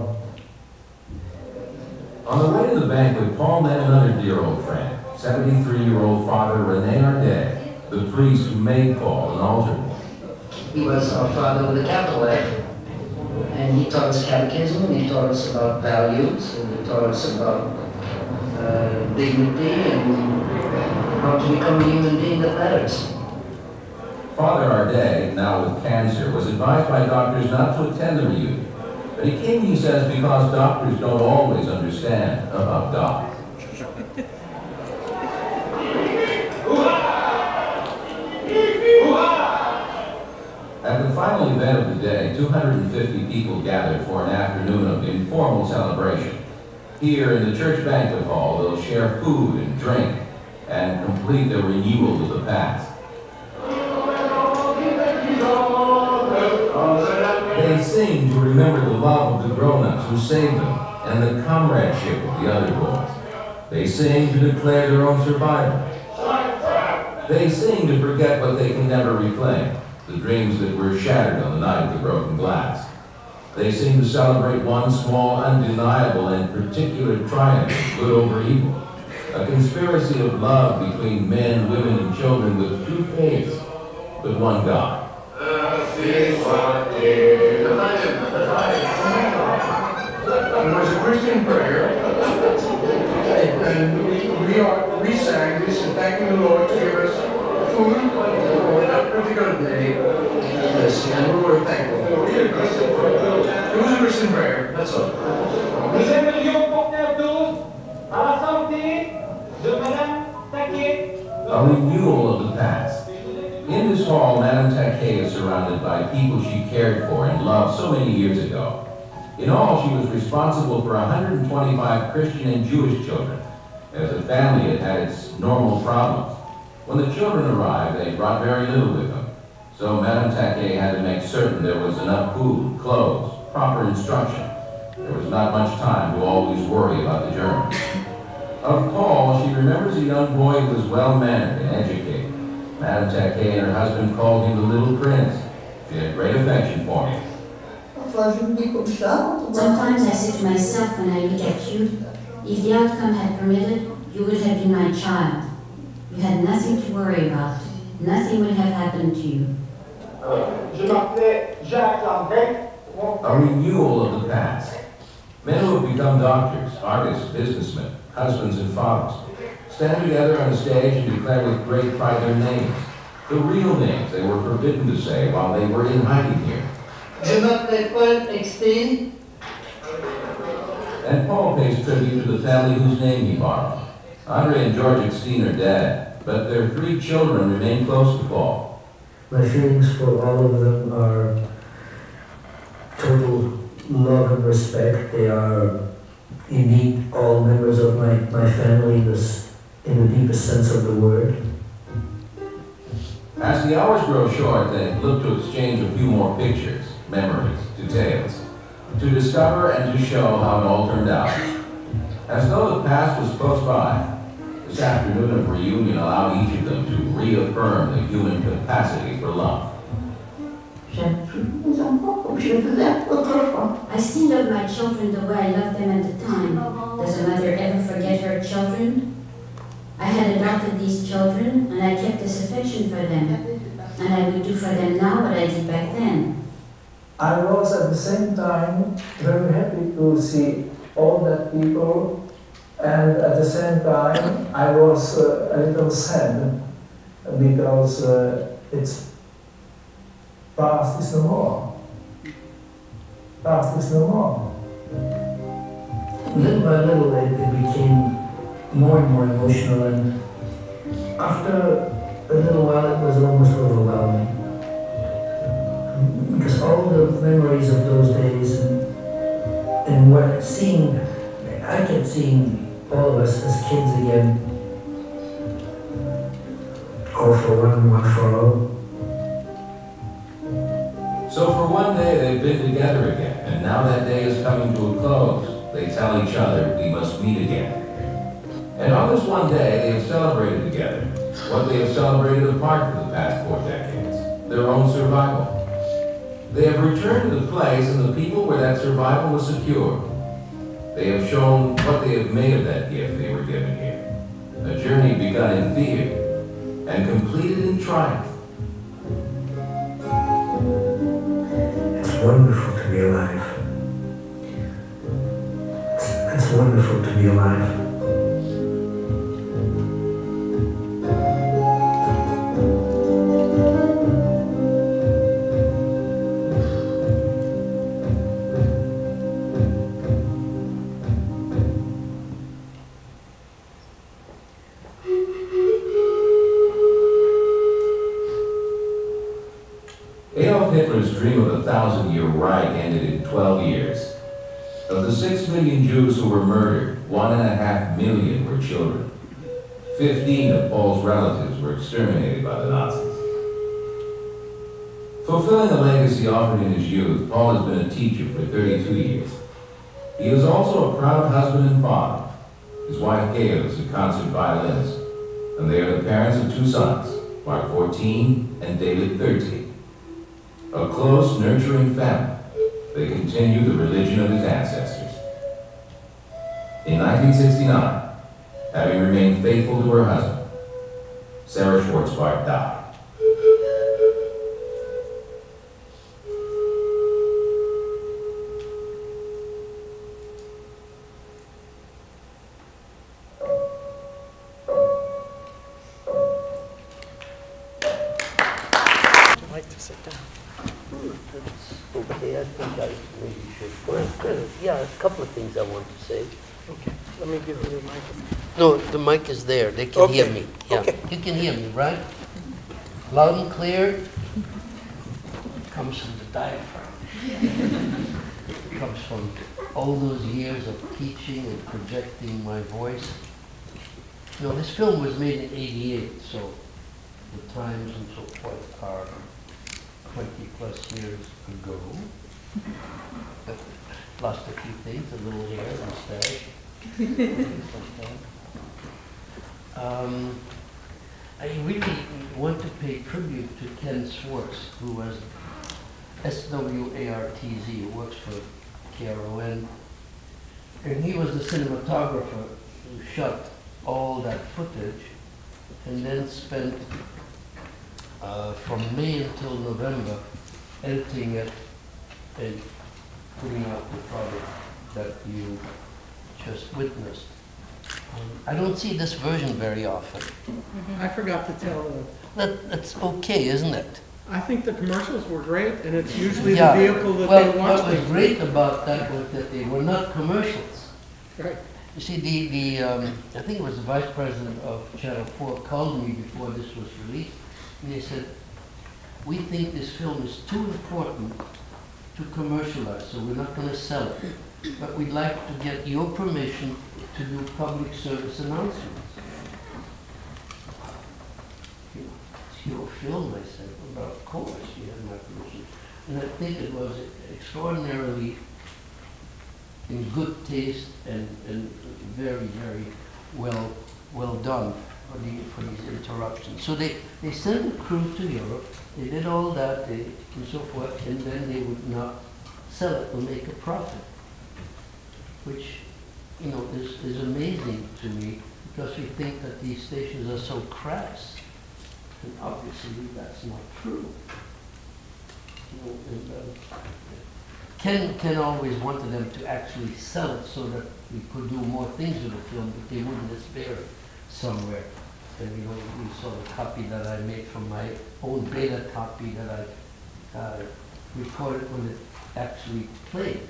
On the way to the banquet, Paul met another dear old friend, 73-year-old Father René Ardet, the priest who made Paul an altar boy. He was our father with a capital F, and he taught us catechism, and he taught us about values, and he taught us about dignity and how to become a human being that matters. Father Ardet, now with cancer, was advised by doctors not to attend the reunion. But he came, he says, because doctors don't always understand about God. At the final event of the day, 250 people gathered for an afternoon of informal celebration. Here in the church banquet hall, they'll share food and drink and complete their renewal of the past. They sing to remember the love of the grown-ups who saved them and the comradeship of the other boys. They sing to declare their own survival. They sing to forget what they can never reclaim, the dreams that were shattered on the night of the broken glass. They sing to celebrate one small, undeniable, and particular triumph of good over evil, a conspiracy of love between men, women, and children with two faiths, but one God. It was a Christian prayer, and we sang this, thanking the Lord to give us food for that particular day. Yes, and we were thankful. It was a Christian prayer, that's all. Nous aimerions porter un toast à la santé de Madame Taquet. A renewal of the past. In this hall, Madame Taquet is surrounded by people she cared for and loved so many years ago. In all, she was responsible for 125 Christian and Jewish children, as the family had had its normal problems. When the children arrived, they brought very little with them. So Madame Taquet had to make certain there was enough food, clothes, proper instruction. There was not much time to always worry about the Germans. Of Paul, she remembers a young boy who was well-mannered and educated. Madame Taquet and her husband called him the Little Prince. She had great affection for him. Sometimes I say to myself when I look at you, if the outcome had permitted, you would have been my child. You had nothing to worry about. Nothing would have happened to you. A renewal of the past. Men who have become doctors, artists, businessmen, husbands and fathers, stand together on a stage and declare with great pride their names, the real names they were forbidden to say while they were in hiding here. Je m'appelle Paul Extin. And Paul pays tribute to the family whose name he borrowed. Andre and George Extin are dead, but their 3 children remain close to Paul. My feelings for all of them are total love and respect. They are indeed all members of my family in the deepest sense of the word. As the hours grow short, they look to exchange a few more pictures, memories, details, to discover and to show how it all turned out. As though the past was close by, This afternoon of reunion allowed each of them to reaffirm the human capacity for love. I still love my children the way I loved them at the time. Does a mother ever forget her children? I had adopted these children, and I kept this affection for them. And I would do for them now what I did back then. I was at the same time very happy to see all that people, and at the same time I was a little sad because it's past is no more. Past is no more. Little by little it became more and more emotional, and after a little while it was almost overwhelming. Because all the memories of those days and what I kept seeing all of us as kids again. All for one for all. So for one day they've been together again, and now that day is coming to a close. They tell each other we must meet again. And on this one day they have celebrated together what they have celebrated apart for the past 4 decades, their own survival. They have returned to the place and the people where that survival was secure. They have shown what they have made of that gift they were given here. A journey begun in fear and completed in triumph. It's wonderful to be alive. It's wonderful to be alive. Hitler's dream of a 1,000-year Reich ended in 12 years. Of the 6 million Jews who were murdered, 1.5 million were children. 15 of Paul's relatives were exterminated by the Nazis. Fulfilling a legacy offered in his youth, Paul has been a teacher for 32 years. He is also a proud husband and father. His wife Gail is a concert violinist, and they are the parents of 2 sons, Mark 14 and David 13. A close, nurturing family, they continue the religion of his ancestors. In 1969, having remained faithful to her husband, Sarah Schwarzbart died. I'd like to sit down. Okay, I think I maybe should. Well, yeah, a couple of things I want to say. Okay, let me give you the microphone. No, the mic is there. They can hear me. Yeah, Okay. you can hear me, right? Loud and clear. It comes from the diaphragm. It comes from all those years of teaching and projecting my voice. You know, this film was made in '88, so the times and so forth are 20 plus years ago. Lost a few things, a little hair, mustache, things like that. I really want to pay tribute to Ken Swartz, who was SWARTZ, who works for KRON. And he was the cinematographer who shot all that footage and then spent from May until November editing it and putting out the product that you just witnessed. I don't see this version very often. I forgot to tell them. That's okay, isn't it? I think the commercials were great, and it's usually Yeah. the vehicle that Well, they watch. what was great about that was that they were not commercials. Right. You see, I think it was the vice president of Channel 4 called me before this was released, and they said, we think this film is too important to commercialize, so we're not going to sell it. But we'd like to get your permission to do public service announcements. It's your film, I said. Well, of course, you have my permission. And I think it was extraordinarily in good taste and very, very well done for these interruptions. So they sent a crew to Europe, they did all that and so forth, and then they would not sell it or make a profit, which, you know, is amazing to me, because we think that these stations are so crass, and obviously that's not true. You know, and, Ken always wanted them to actually sell it so that we could do more things with the film, but they wouldn't spare it somewhere. And you know, we saw the copy that I made from my own beta copy that I recorded when it actually played.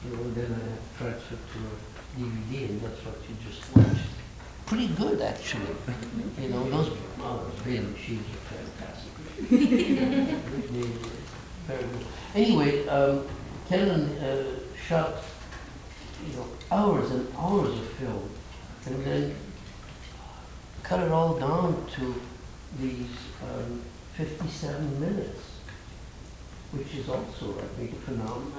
You know, then I transferred to a DVD, and that's what you just watched. Pretty good, actually. You know, those beta machines are fantastic. Very good. Anyway, Ken shot, you know, hours and hours of film, and then cut it all down to these 57 minutes, which is also, I think, phenomenal.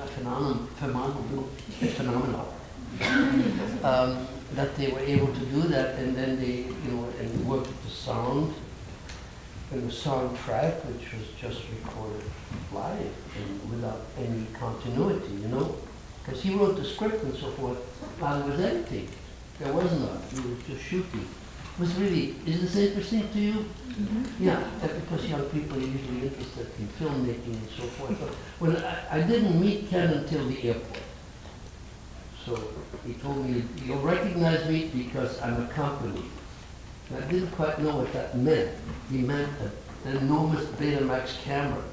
That they were able to do that, and then they, you know, and worked with the sound and the soundtrack, which was just recorded live and without any continuity, you know, because he wrote the script and so forth while he was editing. There was none. He was just shooting. It was really, is this interesting to you? Mm-hmm. Yeah, because young people are usually interested in filmmaking and so forth. But when I didn't meet Ken until the airport. So he told me, you'll recognize me because I'm accompanied. And I didn't quite know what that meant. He meant an enormous Betamax camera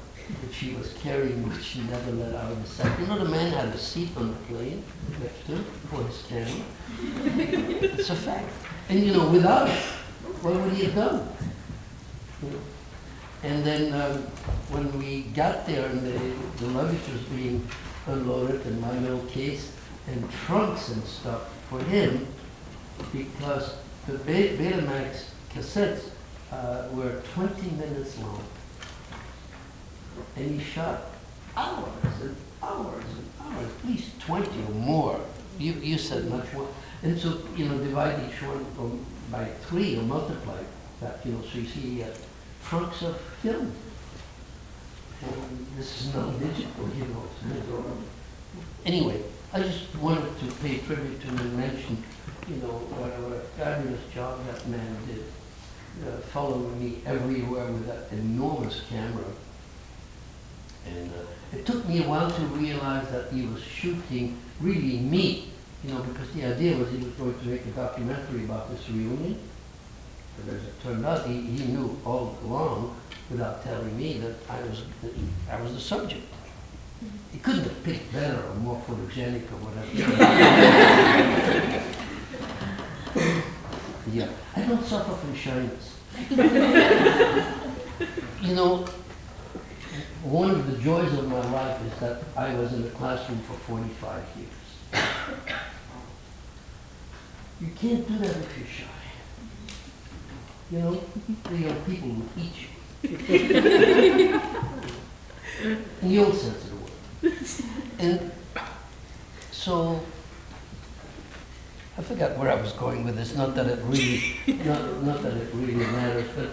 which he was carrying, which he never let out of his sight. You know, the man had a seat on the plane next to him for his camera. It's a fact. And you know, without it, what would he have done? You know? And then when we got there and the luggage was being unloaded in my little case and trunks and stuff for him, because the Betamax cassettes were 20 minutes long. And he shot hours and hours and hours, at least 20 or more. You said much more. And so, you know, divide each one by 3 or multiply that, you know, so you see trunks of film. And this is not digital, you know. Anyway, I just wanted to pay tribute to him and mention, you know, what a fabulous job that man did, following me everywhere with that enormous camera. And it took me a while to realize that he was shooting really me, you know, because the idea was he was going to make a documentary about this reunion. But as it turned out, he knew all along, without telling me, that I was the subject. He couldn't have picked better or more photogenic or whatever. Yeah, I don't suffer from shyness. You know, one of the joys of my life is that I was in the classroom for 45 years. You can't do that if you're shy. You know, the young people will eat you. In the old sense of the word. And so, I forgot where I was going with this. Not that it really, not that it really matters. But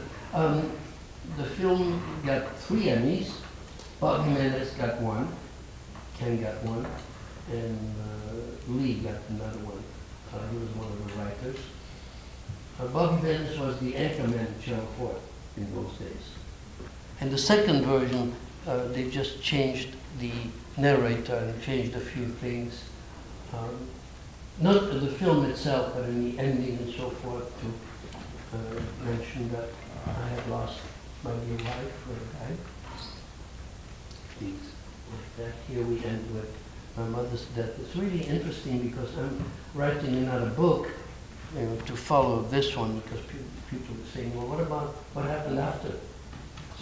the film got 3 Emmys. Bob Jimenez got 1, Ken got 1, and Lee got another one. He was one of the writers. Bob Jimenez was the anchorman at Channel 4 in those days. And the second version, they just changed the narrator and changed a few things. Not the film itself, but in the ending and so forth, to mention that I had lost my dear wife or died. Things like that. Here we end with my mother's death. It's really interesting because I'm writing another book, you know, to follow this one, because people are saying, well, what about what happened after?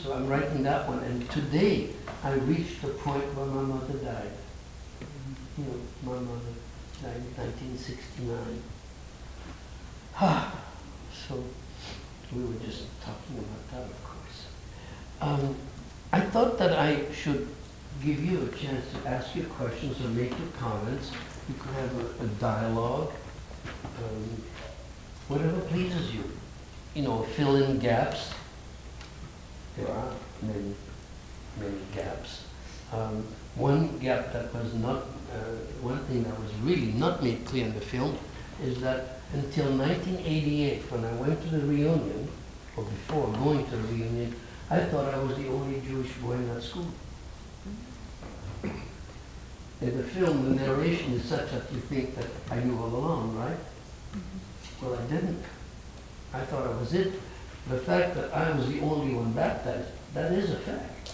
So I'm writing that one, and today I reached the point where my mother died. You know, my mother died in 1969. So we were just talking about that, of course. I thought that I should give you a chance to ask your questions or make your comments. You could have a dialogue, Whatever pleases you. You know, fill in gaps. There are many gaps. One gap that was not, one thing that was really not made clear in the film is that until 1988, when I went to the reunion, or before going to the reunion, I thought I was the only Jewish boy in that school. In the film, the narration is such that you think that I knew all along, right? Well, I didn't. I thought I was it. The fact that I was the only one baptized, that is a fact.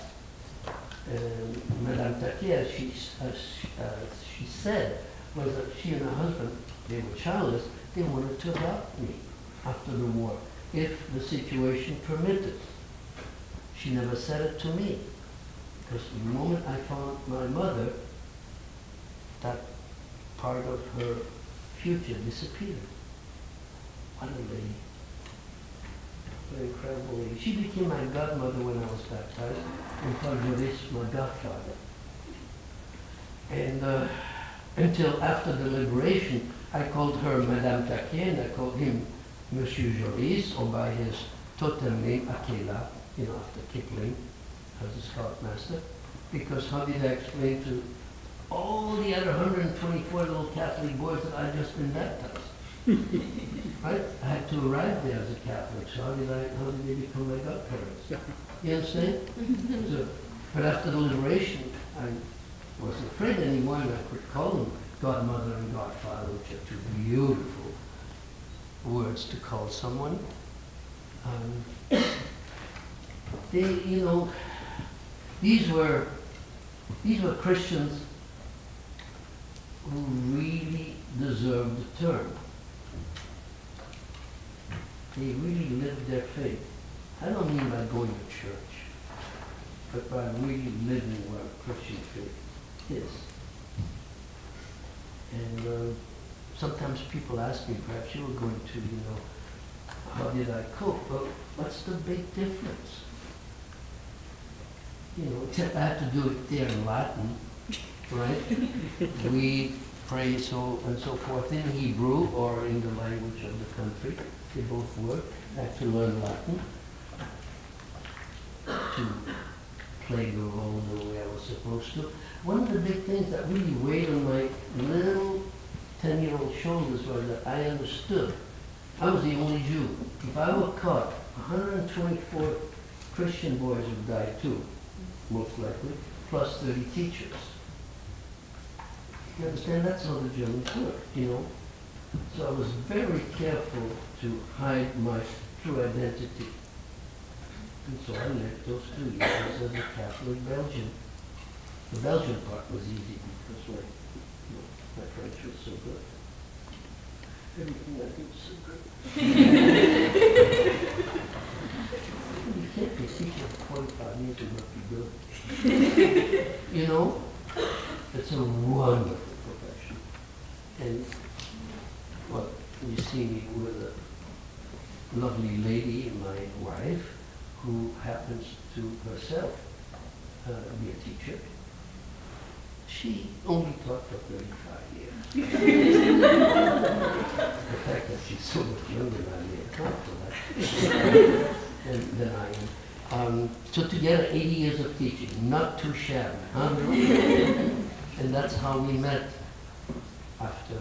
Madame Taquet, as she said, was that she and her husband, they were childless, they wanted to adopt me after the war, if the situation permitted. She never said it to me, because the moment I found my mother, that part of her future disappeared. What a lady. What an incredible lady. She became my godmother when I was baptized, and Paul Joris, my godfather. And until after the liberation, I called her Madame Taquet, and I called him Monsieur Joris, or by his totem name, Akela, you know, after Kipling, as a scoutmaster. Because how did I explain to all the other 124 little Catholic boys that I'd just been baptized? Right? I had to arrive there as a Catholic, so how did they become my godparents? You understand? So, but after the liberation, I wasn't afraid anymore, and I could call them godmother and godfather, which are two beautiful words to call someone. They, you know, these were Christians who really deserved the term. They really lived their faith. I don't mean by going to church, but by really living what Christian faith is. And sometimes people ask me, perhaps you were going to, you know, how did I cope? Well, what's the big difference? You know, except I had to do it there in Latin, right? We pray so and so forth in Hebrew or in the language of the country. They both work. I had to learn Latin to play the role the way I was supposed to. One of the big things that really weighed on my little 10-year-old shoulders was that I understood. I was the only Jew. If I were caught, 124 Christian boys would die too, most likely, plus 30 teachers. You understand? That's how the Germans worked, you know? So I was very careful to hide my true identity. And so I lived those 2 years as a Catholic Belgian. The Belgian part was easy because my French was so good. Everything I did was so good. You can't be teaching for 45 years and not be good. You know? It's a wonderful profession. And well, you see me with a lovely lady, my wife, who happens to herself be a teacher. She only taught for 35 years. The fact that she's so much younger than I may account for that than I am. So together, 80 years of teaching, not too shabby. Huh? And that's how we met after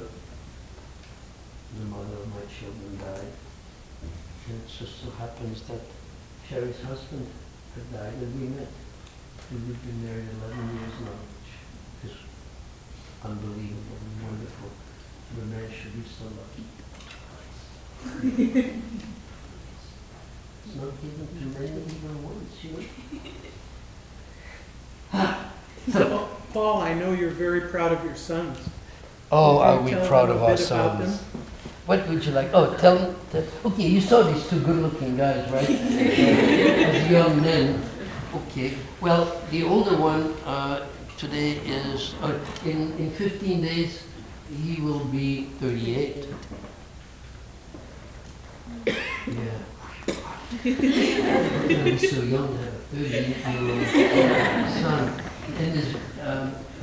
the mother of my children died. And it just so happens that Sherry's husband had died and we met. We've been married 11 years now, which is unbelievable and wonderful. The man should be so lucky. It's not given to many even once, you know. So, Paul, I know you're very proud of your sons. Oh, are we proud of our sons? What would you like? Oh, tell them. Okay, you saw these two good-looking guys, right? As young men. Okay. Well, the older one today is, in 15 days, he will be 38. Yeah. I'm so young to have a 38-year-old son. And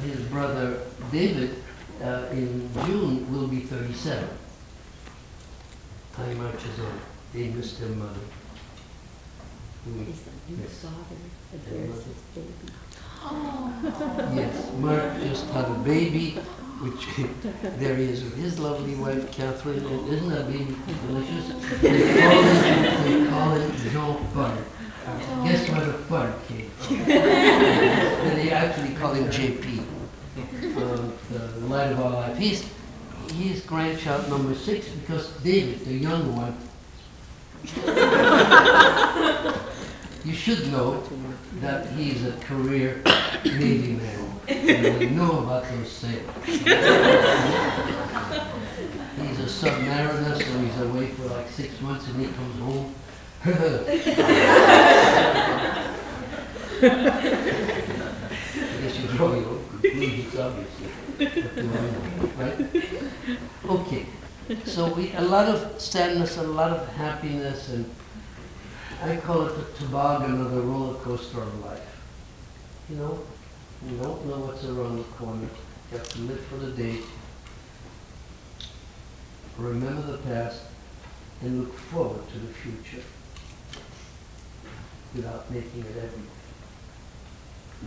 his brother David in June will be 37. Time marches on. They miss their mother. You saw the first baby. Yes, Mark just had a baby, which there he is with his lovely wife, Catherine, and isn't that baby delicious? They call it Jean Paul. Guess where the Paul came from? And they actually call him JP, the light of our life. He's grandchild number 6 because David, the young one, you should know that he's a career Navy man. And you know about those sailors. He's a submariner, so he's away for like 6 months and he comes home. I guess you draw your own conclusions, obviously. Right? Okay. So a lot of sadness, a lot of happiness, and I call it the toboggan or the roller coaster of life. You know, you don't know what's around the corner. You have to live for the day, remember the past, and look forward to the future without making it everything.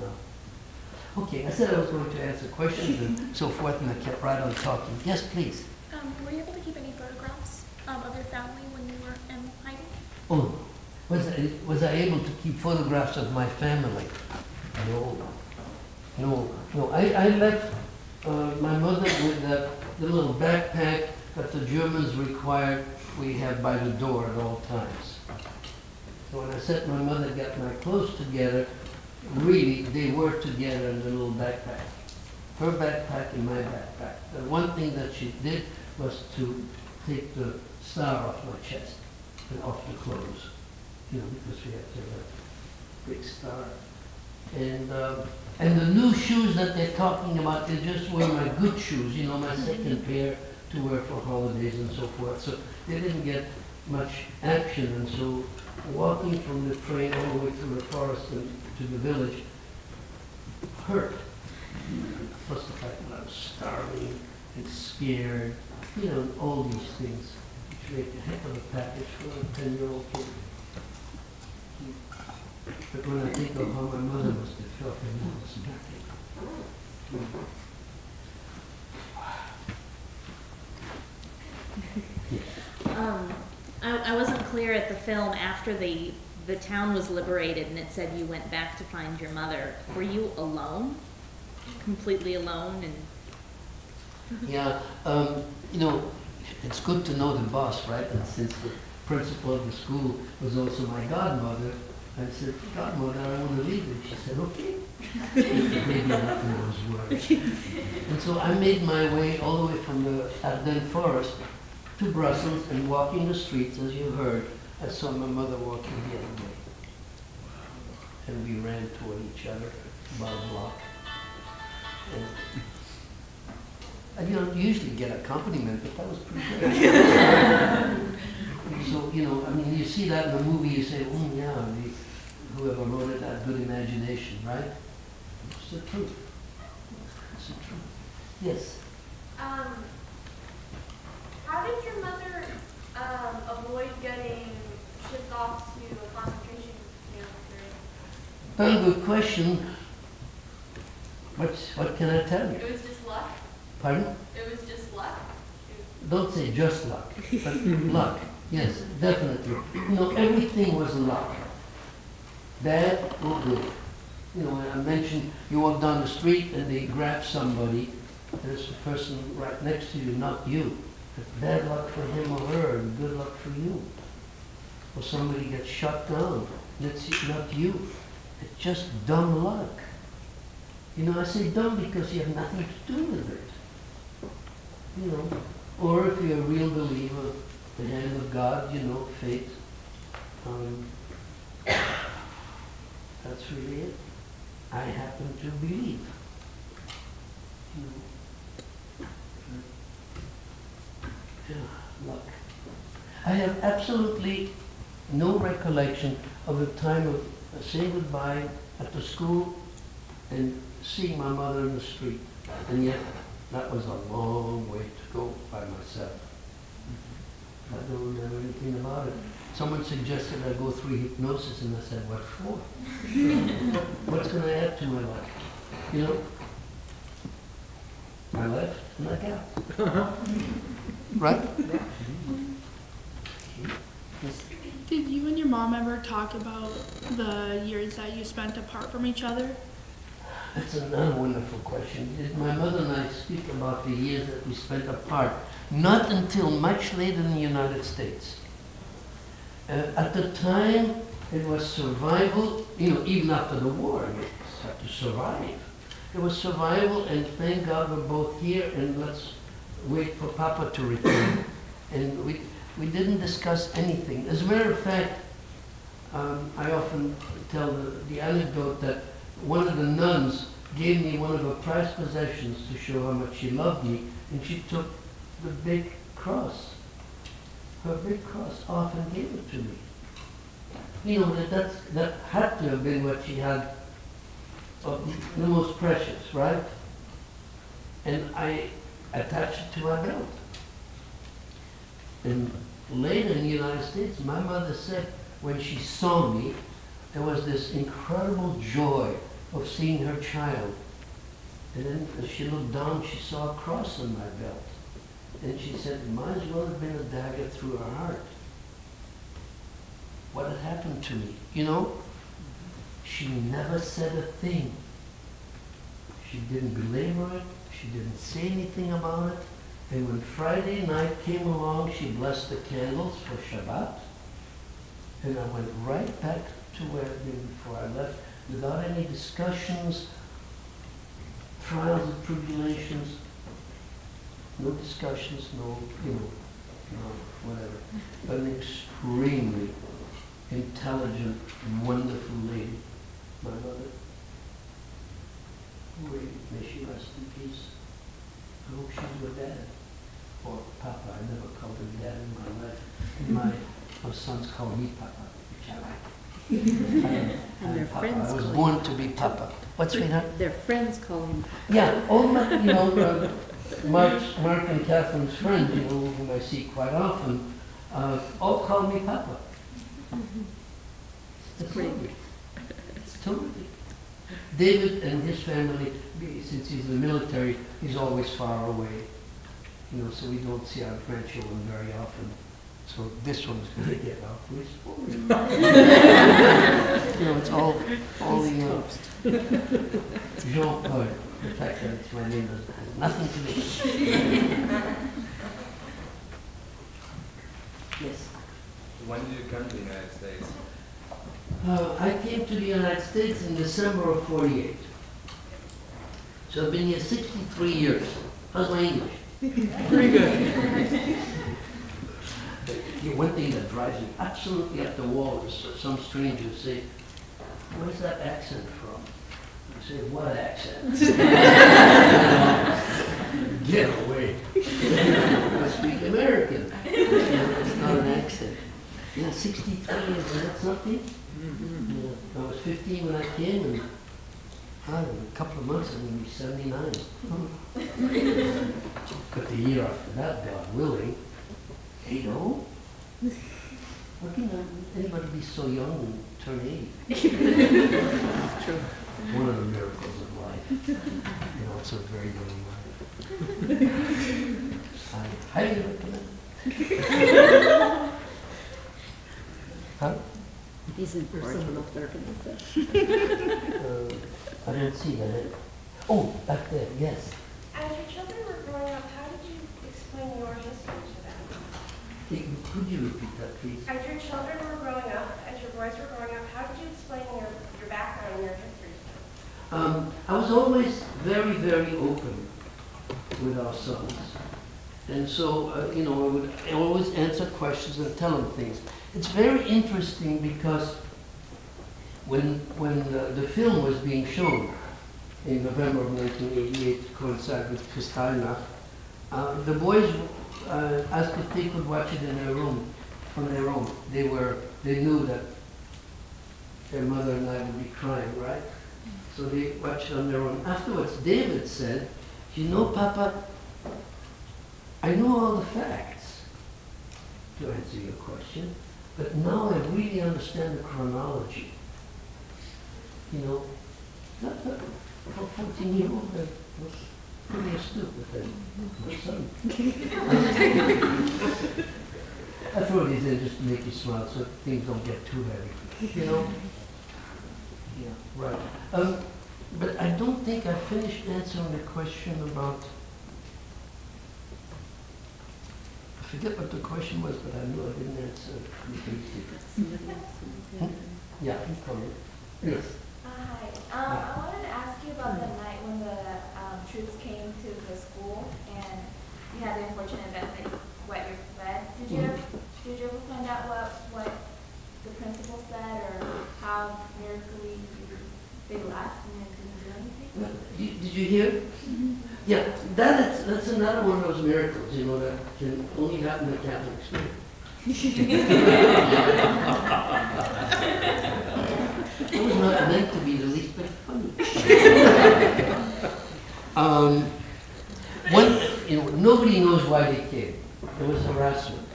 No. Okay, I said I was going to answer questions and so forth, and I kept right on talking. Yes, please. Were you able to keep any photographs of your family when you were in hiding? Oh, was I able to keep photographs of my family? No. I left my mother with the little backpack that the Germans required we have by the door at all times. So when I said my mother got my clothes together, really they were together in the little backpack. Her backpack and my backpack. The one thing that she did was to take the star off my chest and off the clothes. You know, because we have to have a big star. And the new shoes that they're talking about, they just wear my good shoes, you know, my second pair to wear for holidays and so forth. So they didn't get much action, and so walking from the train all the way through the forest and to the village hurt. Plus the fact that I was starving and scared, you know, all these things, which make a heck of a package for a 10-year-old kid. But when I think of how my mother must have felt, I know it's nothing. I wasn't clear at the film after the town was liberated and it said you went back to find your mother. Were you alone? Completely alone? And yeah, you know, it's good to know the boss, right? And since the principal of the school was also my godmother, I said, "Godmother, I want to leave." And she said, "Okay." Maybe not in those words. And so I made my way all the way from the Ardennes forest to Brussels, and walking the streets, as you heard, I saw my mother walking the other way. And we ran toward each other about a block. And you don't usually get accompaniment, but that was pretty good. So, you know, I mean, you see that in the movie, you say, "Oh, yeah, whoever wrote it had good imagination," right? It's the truth. It's the truth. Yes? How did your mother avoid getting shipped off to a concentration camp during? Very good question. What can I tell you? It was just luck? Pardon? It was just luck? Don't say just luck, but luck. Yes, definitely. You know, everything was luck. Bad or good. You know, I mentioned you walk down the street and they grab somebody, there's the person right next to you, not you. It's bad luck for him or her, and good luck for you. Or somebody gets shot down, that's not you. It's just dumb luck. You know, I say dumb because you have nothing to do with it. You know, or if you're a real believer, the hand of God, you know, fate. That's really it. I happen to believe. You know. Yeah, luck. I have absolutely no recollection of the time of saying goodbye at the school and seeing my mother in the street. And yet, that was a long way to go by myself. I don't remember someone suggested I go through hypnosis, and I said, what for? What's going to add to my life? You know? My left and my out. Right? Did you and your mom ever talk about the years that you spent apart from each other? That's another wonderful question. My mother and I speak about the years that we spent apart, not until much later in the United States. At the time, it was survival, you know, even after the war, you had to survive. It was survival, and thank God we're both here, and let's wait for Papa to return. And we didn't discuss anything. As a matter of fact, I often tell the anecdote that one of the nuns gave me one of her prized possessions to show how much she loved me, and she took the big cross, her big cross, off and gave it to me. You know, that had to have been what she had of the most precious, right? And I attached it to my belt. And later in the United States, my mother said when she saw me, there was this incredible joy of seeing her child. And then as she looked down, she saw a cross on my belt. And she said, it might as well have been a dagger through her heart. What had happened to me? You know, she never said a thing. She didn't belabor it. She didn't say anything about it. And when Friday night came along, she blessed the candles for Shabbat. And I went right back to where I'd been before I left, without any discussions, trials and tribulations, no discussions, no, you know, no, whatever. But an extremely intelligent, wonderful lady, my mother. May she rest in peace. I hope she's with Dad. Or Papa. I never called him Dad in my life. My sons call me Papa, which I like. And their friends I was call born him to be Papa. What's sweetheart? Their friends call him Papa. Yeah, all my, you know, Mark and Catherine's friends, you know, whom I see quite often, all call me Papa. It's terrific. It's terrific. David and his family, since he's in the military, he's always far away. You know, so we don't see our grandchildren very often. So this one's going to get awfully spoiled. You know, it's all the Jean-Paul. The fact that it's my name has nothing to do. Yes. When did you come to the United States? I came to the United States in December of '48. So I've been here 63 years. How's my English? Pretty good. One thing that drives me absolutely up the wall is some strangers say, where's that accent from? I say, what accent? Get away. I speak American. It's not an accent. Yeah, 63 years, is that something? I was 15 when I came, and in a couple of months I'm going to be 79. But the year after that, God willing, 80. How can anybody be so young and turn 80? It's true. One of the miracles of life. You know, it's a very young life. I highly recommend it. Huh? He's in person up there. I don't see that. Oh, back there, yes. As your children were growing up, how did you explain your history to them? Could you repeat that, please? As your children were growing up, as your boys were growing up, how did you explain your background and your history to them? I was always very, very open with our sons. And so, you know, I would always answer questions and tell them things. It's very interesting because when the film was being shown in November of 1988, to coincide with Kristallnacht, the boys asked if they could watch it in their room, on their own. They knew that their mother and I would be crying, right? So they watched it on their own. Afterwards, David said, you know, Papa, I know all the facts, to answer your question. But now I really understand the chronology. You know, for 14-year-old, that was pretty stupid then. My son. I throw these in just to make you smile so things don't get too heavy. You know? Yeah, right. But I don't think I finished answering the question about, I forget what the question was, but I knew I didn't answer it. Yeah, I'm coming. Yes. Hi. I wanted to ask you about the night when the troops came to the school and you had the unfortunate event that you wet your bed. Did you ever find out what the principal said or how miraculously they left and didn't do anything? Did you hear? Yeah, that's another one of those miracles, you know, that can only happen in Catholic Church. It was not meant to be the least bit funny. Nobody knows why they came. It was harassment.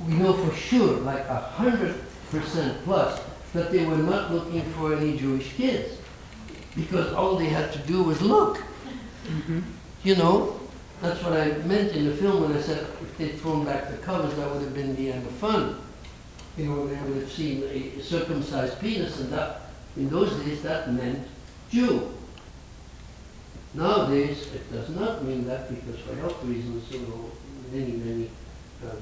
We know for sure, like 100% plus, that they were not looking for any Jewish kids, because all they had to do was look. You know, that's what I meant in the film when I said if they'd thrown back the covers, that would have been the end of fun. You know, they would have seen a circumcised penis, and that, in those days, that meant Jew. Nowadays, it does not mean that, because for health reasons, you know, many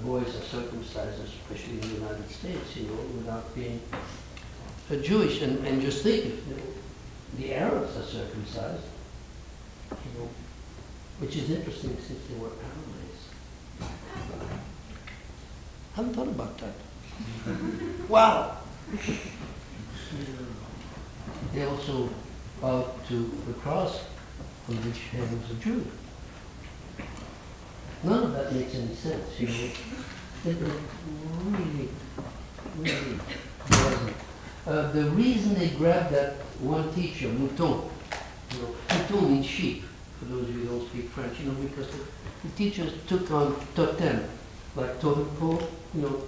boys are circumcised, especially in the United States, you know, without being Jewish. And just think, if you know, the Arabs are circumcised, you know, which is interesting since they were Arabics. I haven't thought about that. Wow! They also bowed to the cross on which hand was a Jew. None of that makes any sense, you know. It really doesn't. The reason they grabbed that one teacher, mouton, you know, mouton means sheep, for those of you who don't speak French, you know, because the teachers took on totem, like totem pole, you know,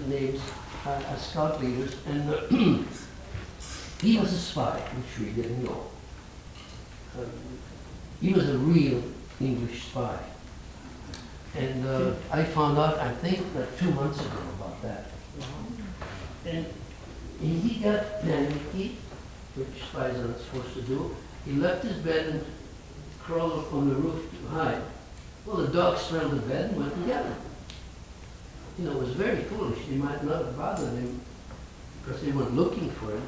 names as scout leaders, and he was a spy, which we didn't know. He was a real English spy. And I found out, I think, like 2 months ago about that. And he got panicky, which spies are not supposed to do. He left his bed and crawled up on the roof to hide. Well, the dogs smelled the bed and went and got him. You know, it was very foolish. They might not have bothered him because they weren't looking for him.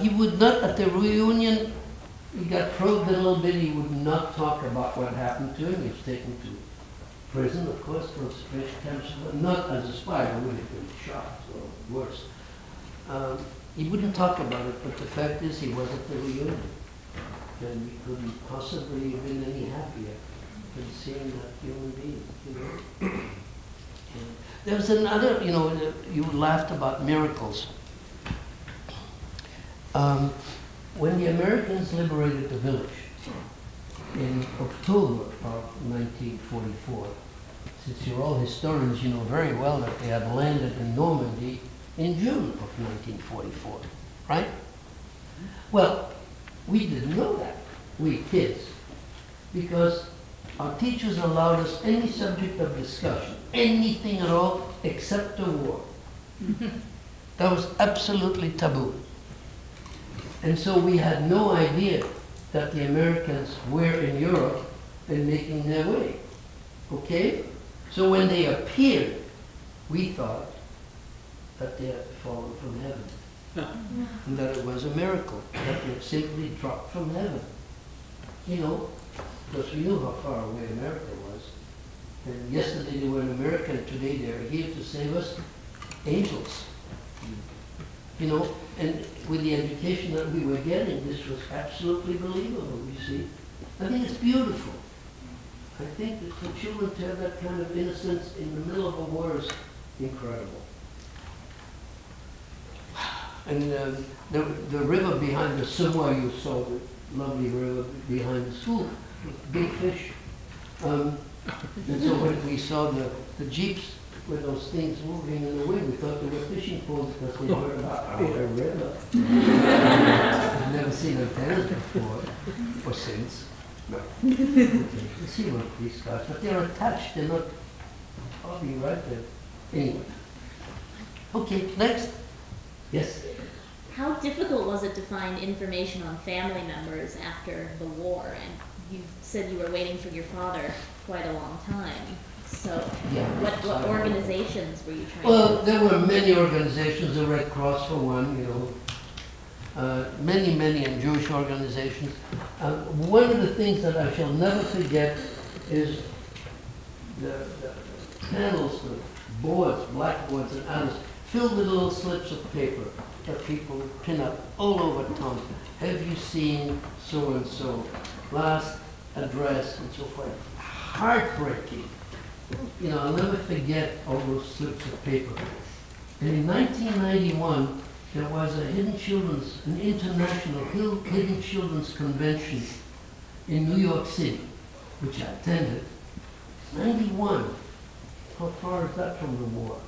He would not, at the reunion, he got probed a little bit. He would not talk about what happened to him. He was taken to prison, of course, concentration camps, not as a spy. He would have been shot or worse. He wouldn't talk about it, but the fact is he was at the reunion. And we couldn't possibly have been any happier than seeing that human being, you know. There was another, you know, you laughed about miracles. When the Americans liberated the village in October of 1944, since you're all historians, you know very well that they had landed in Normandy in June of 1944, right? Well, we didn't know that, we kids, because our teachers allowed us any subject of discussion, anything at all, except the war. That was absolutely taboo. And so we had no idea that the Americans were in Europe and making their way, okay? So when they appeared, we thought that they had fallen from heaven. And that it was a miracle, that they simply dropped from heaven. You know, because we knew how far away America was. And yesterday they were in America, and today they are here to save us. Angels. You know, and with the education that we were getting, this was absolutely believable, you see. I think it's beautiful. I think that for children to have that kind of innocence in the middle of a war is incredible. And the river behind the Sonoma, you saw the lovely river behind the school, with big fish. And so when we saw the jeeps with those things moving in the wind. We thought they were fishing poles because they were not in a river. I've never seen antennas before, or since. No. You see one of these guys, but they're attached, they're not probably right there. Anyway. Okay, next. Yes? How difficult was it to find information on family members after the war? And you said you were waiting for your father quite a long time. So yeah, what organizations were you trying Well, to... there were many organizations, the Red Cross for one, you know, many Jewish organizations. One of the things that I shall never forget is the panels, the boards, blackboards and others, filled with little slips of paper that people would pin up all over town. Have you seen so-and-so? Last address and so forth. Heartbreaking. You know, I'll never forget all those slips of paper. And in 1991, there was an international hidden children's convention in New York City, which I attended. 91. How far is that from the war?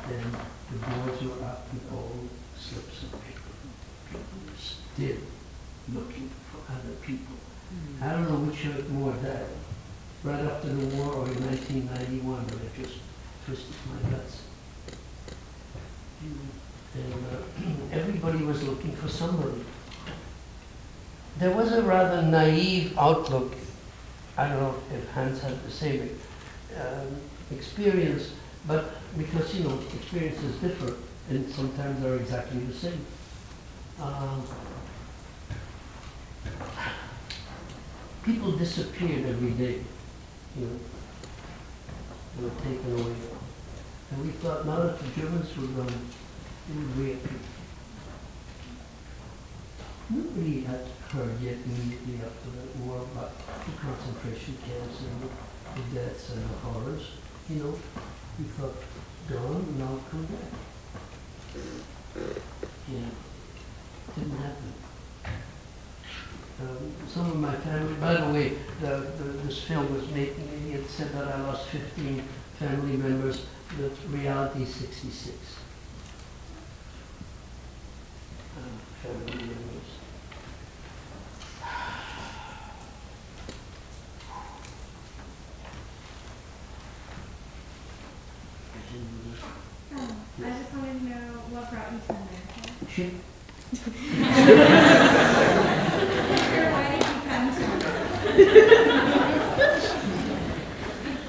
And the boards were up with old slips of paper. People were still looking for other people. I don't know which hurt more, that right after the war or in 1991, when it just twisted my guts. And everybody was looking for somebody. There was a rather naive outlook. I don't know if Hans had the same experience, but because, you know, experiences differ and sometimes they're exactly the same. People disappeared every day, you know. They were taken away. And we thought now that the Germans were gone, they would reappear. Nobody had heard yet immediately after the war about the concentration camps and the deaths and the horrors. You know, we thought, gone, now come back. Yeah, didn't happen. Some of my family, by the way, this film was made, it said that I lost 15 family members, the reality is 66. Family members. I just wanted to know what brought you to America. Shit.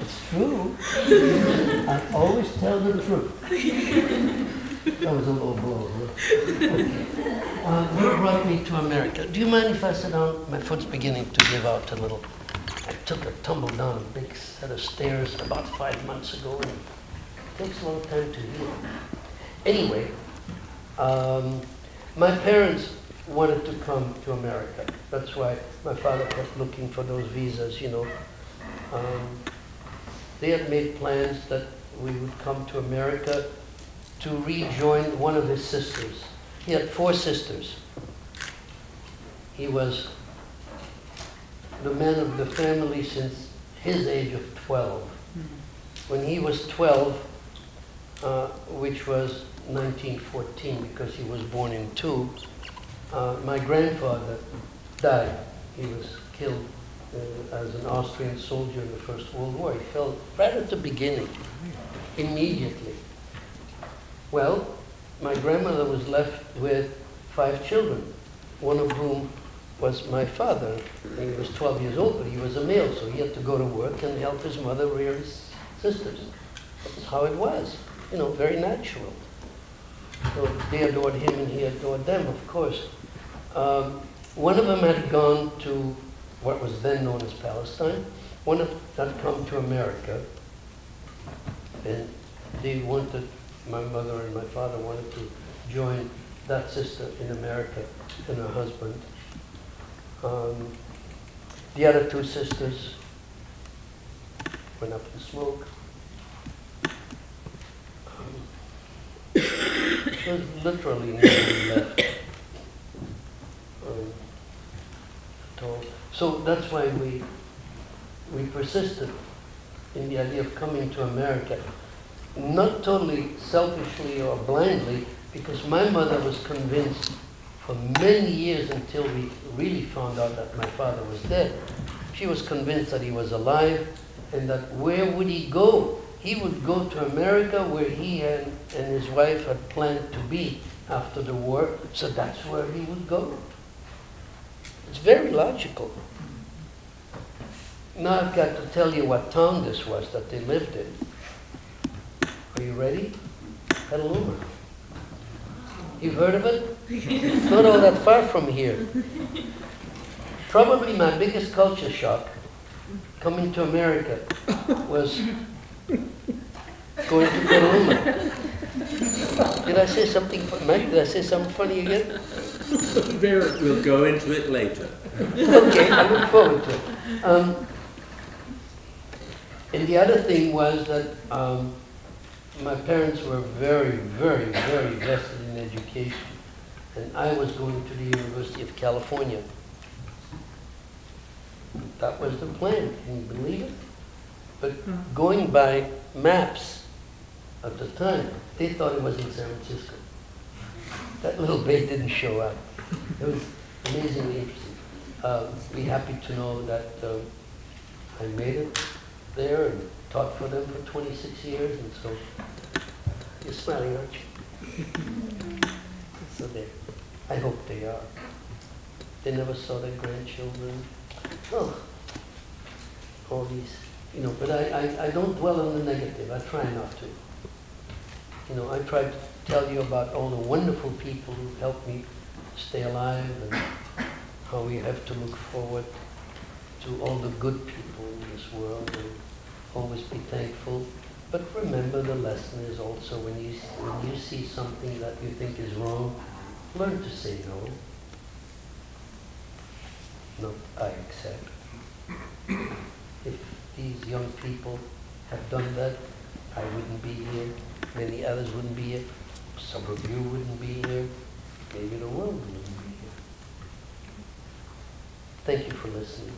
It's true. I always tell the truth. That was a low blow. Huh? What brought me to America? Do you mind if I sit down? My foot's beginning to give out a little. I took a tumble down a big set of stairs about 5 months ago, and it takes a long time to heal. Anyway, my parents wanted to come to America. That's why my father kept looking for those visas, you know. They had made plans that we would come to America to rejoin one of his sisters. He had 4 sisters. He was the man of the family since his age of 12. When he was 12, which was 1914, because he was born in 2, my grandfather died. He was killed as an Austrian soldier in the First World War. He fell right at the beginning, immediately. Well, my grandmother was left with 5 children, one of whom was my father. He was 12 years old, but he was a male, so he had to go to work and help his mother rear his sisters. That's how it was, you know, very natural. So they adored him and he adored them, of course. One of them had gone to what was then known as Palestine. One of them had come to America, and they wanted, my mother and my father wanted to join that sister in America and her husband. The other 2 sisters went up in smoke. There's literally nobody left at all. So that's why we persisted. in the idea of coming to America, not totally selfishly or blindly, because my mother was convinced for many years until we really found out that my father was dead. She was convinced that he was alive and that where would he go? He would go to America where he and his wife had planned to be after the war, so that's where he would go. It's very logical. Now I've got to tell you what town this was that they lived in. Are you ready? Petaluma. You've heard of it? Not all that far from here. Probably my biggest culture shock coming to America was going to Petaluma. Did I say something funny? Did I say something funny again? We'll go into it later. Okay, I look forward to it. And the other thing was that my parents were very, very, very vested in education. And I was going to the University of California. That was the plan, can you believe it? But going by maps at the time, they thought it was in San Francisco. That little bay didn't show up. It was amazingly interesting. Be happy to know that I made it there and taught for them for 26 years, and so you're smiling, aren't you? So there. I hope they are. They never saw their grandchildren. Oh, all these, you know, but I don't dwell on the negative. I try not to. You know, I try to tell you about all the wonderful people who helped me stay alive and how we have to look forward to all the good people in this world and always be thankful. But remember, the lesson is also when you see something that you think is wrong, learn to say no. Not I accept. If these young people have done that, I wouldn't be here. Many others wouldn't be here. Some of you wouldn't be here. Maybe the world wouldn't be here. Thank you for listening.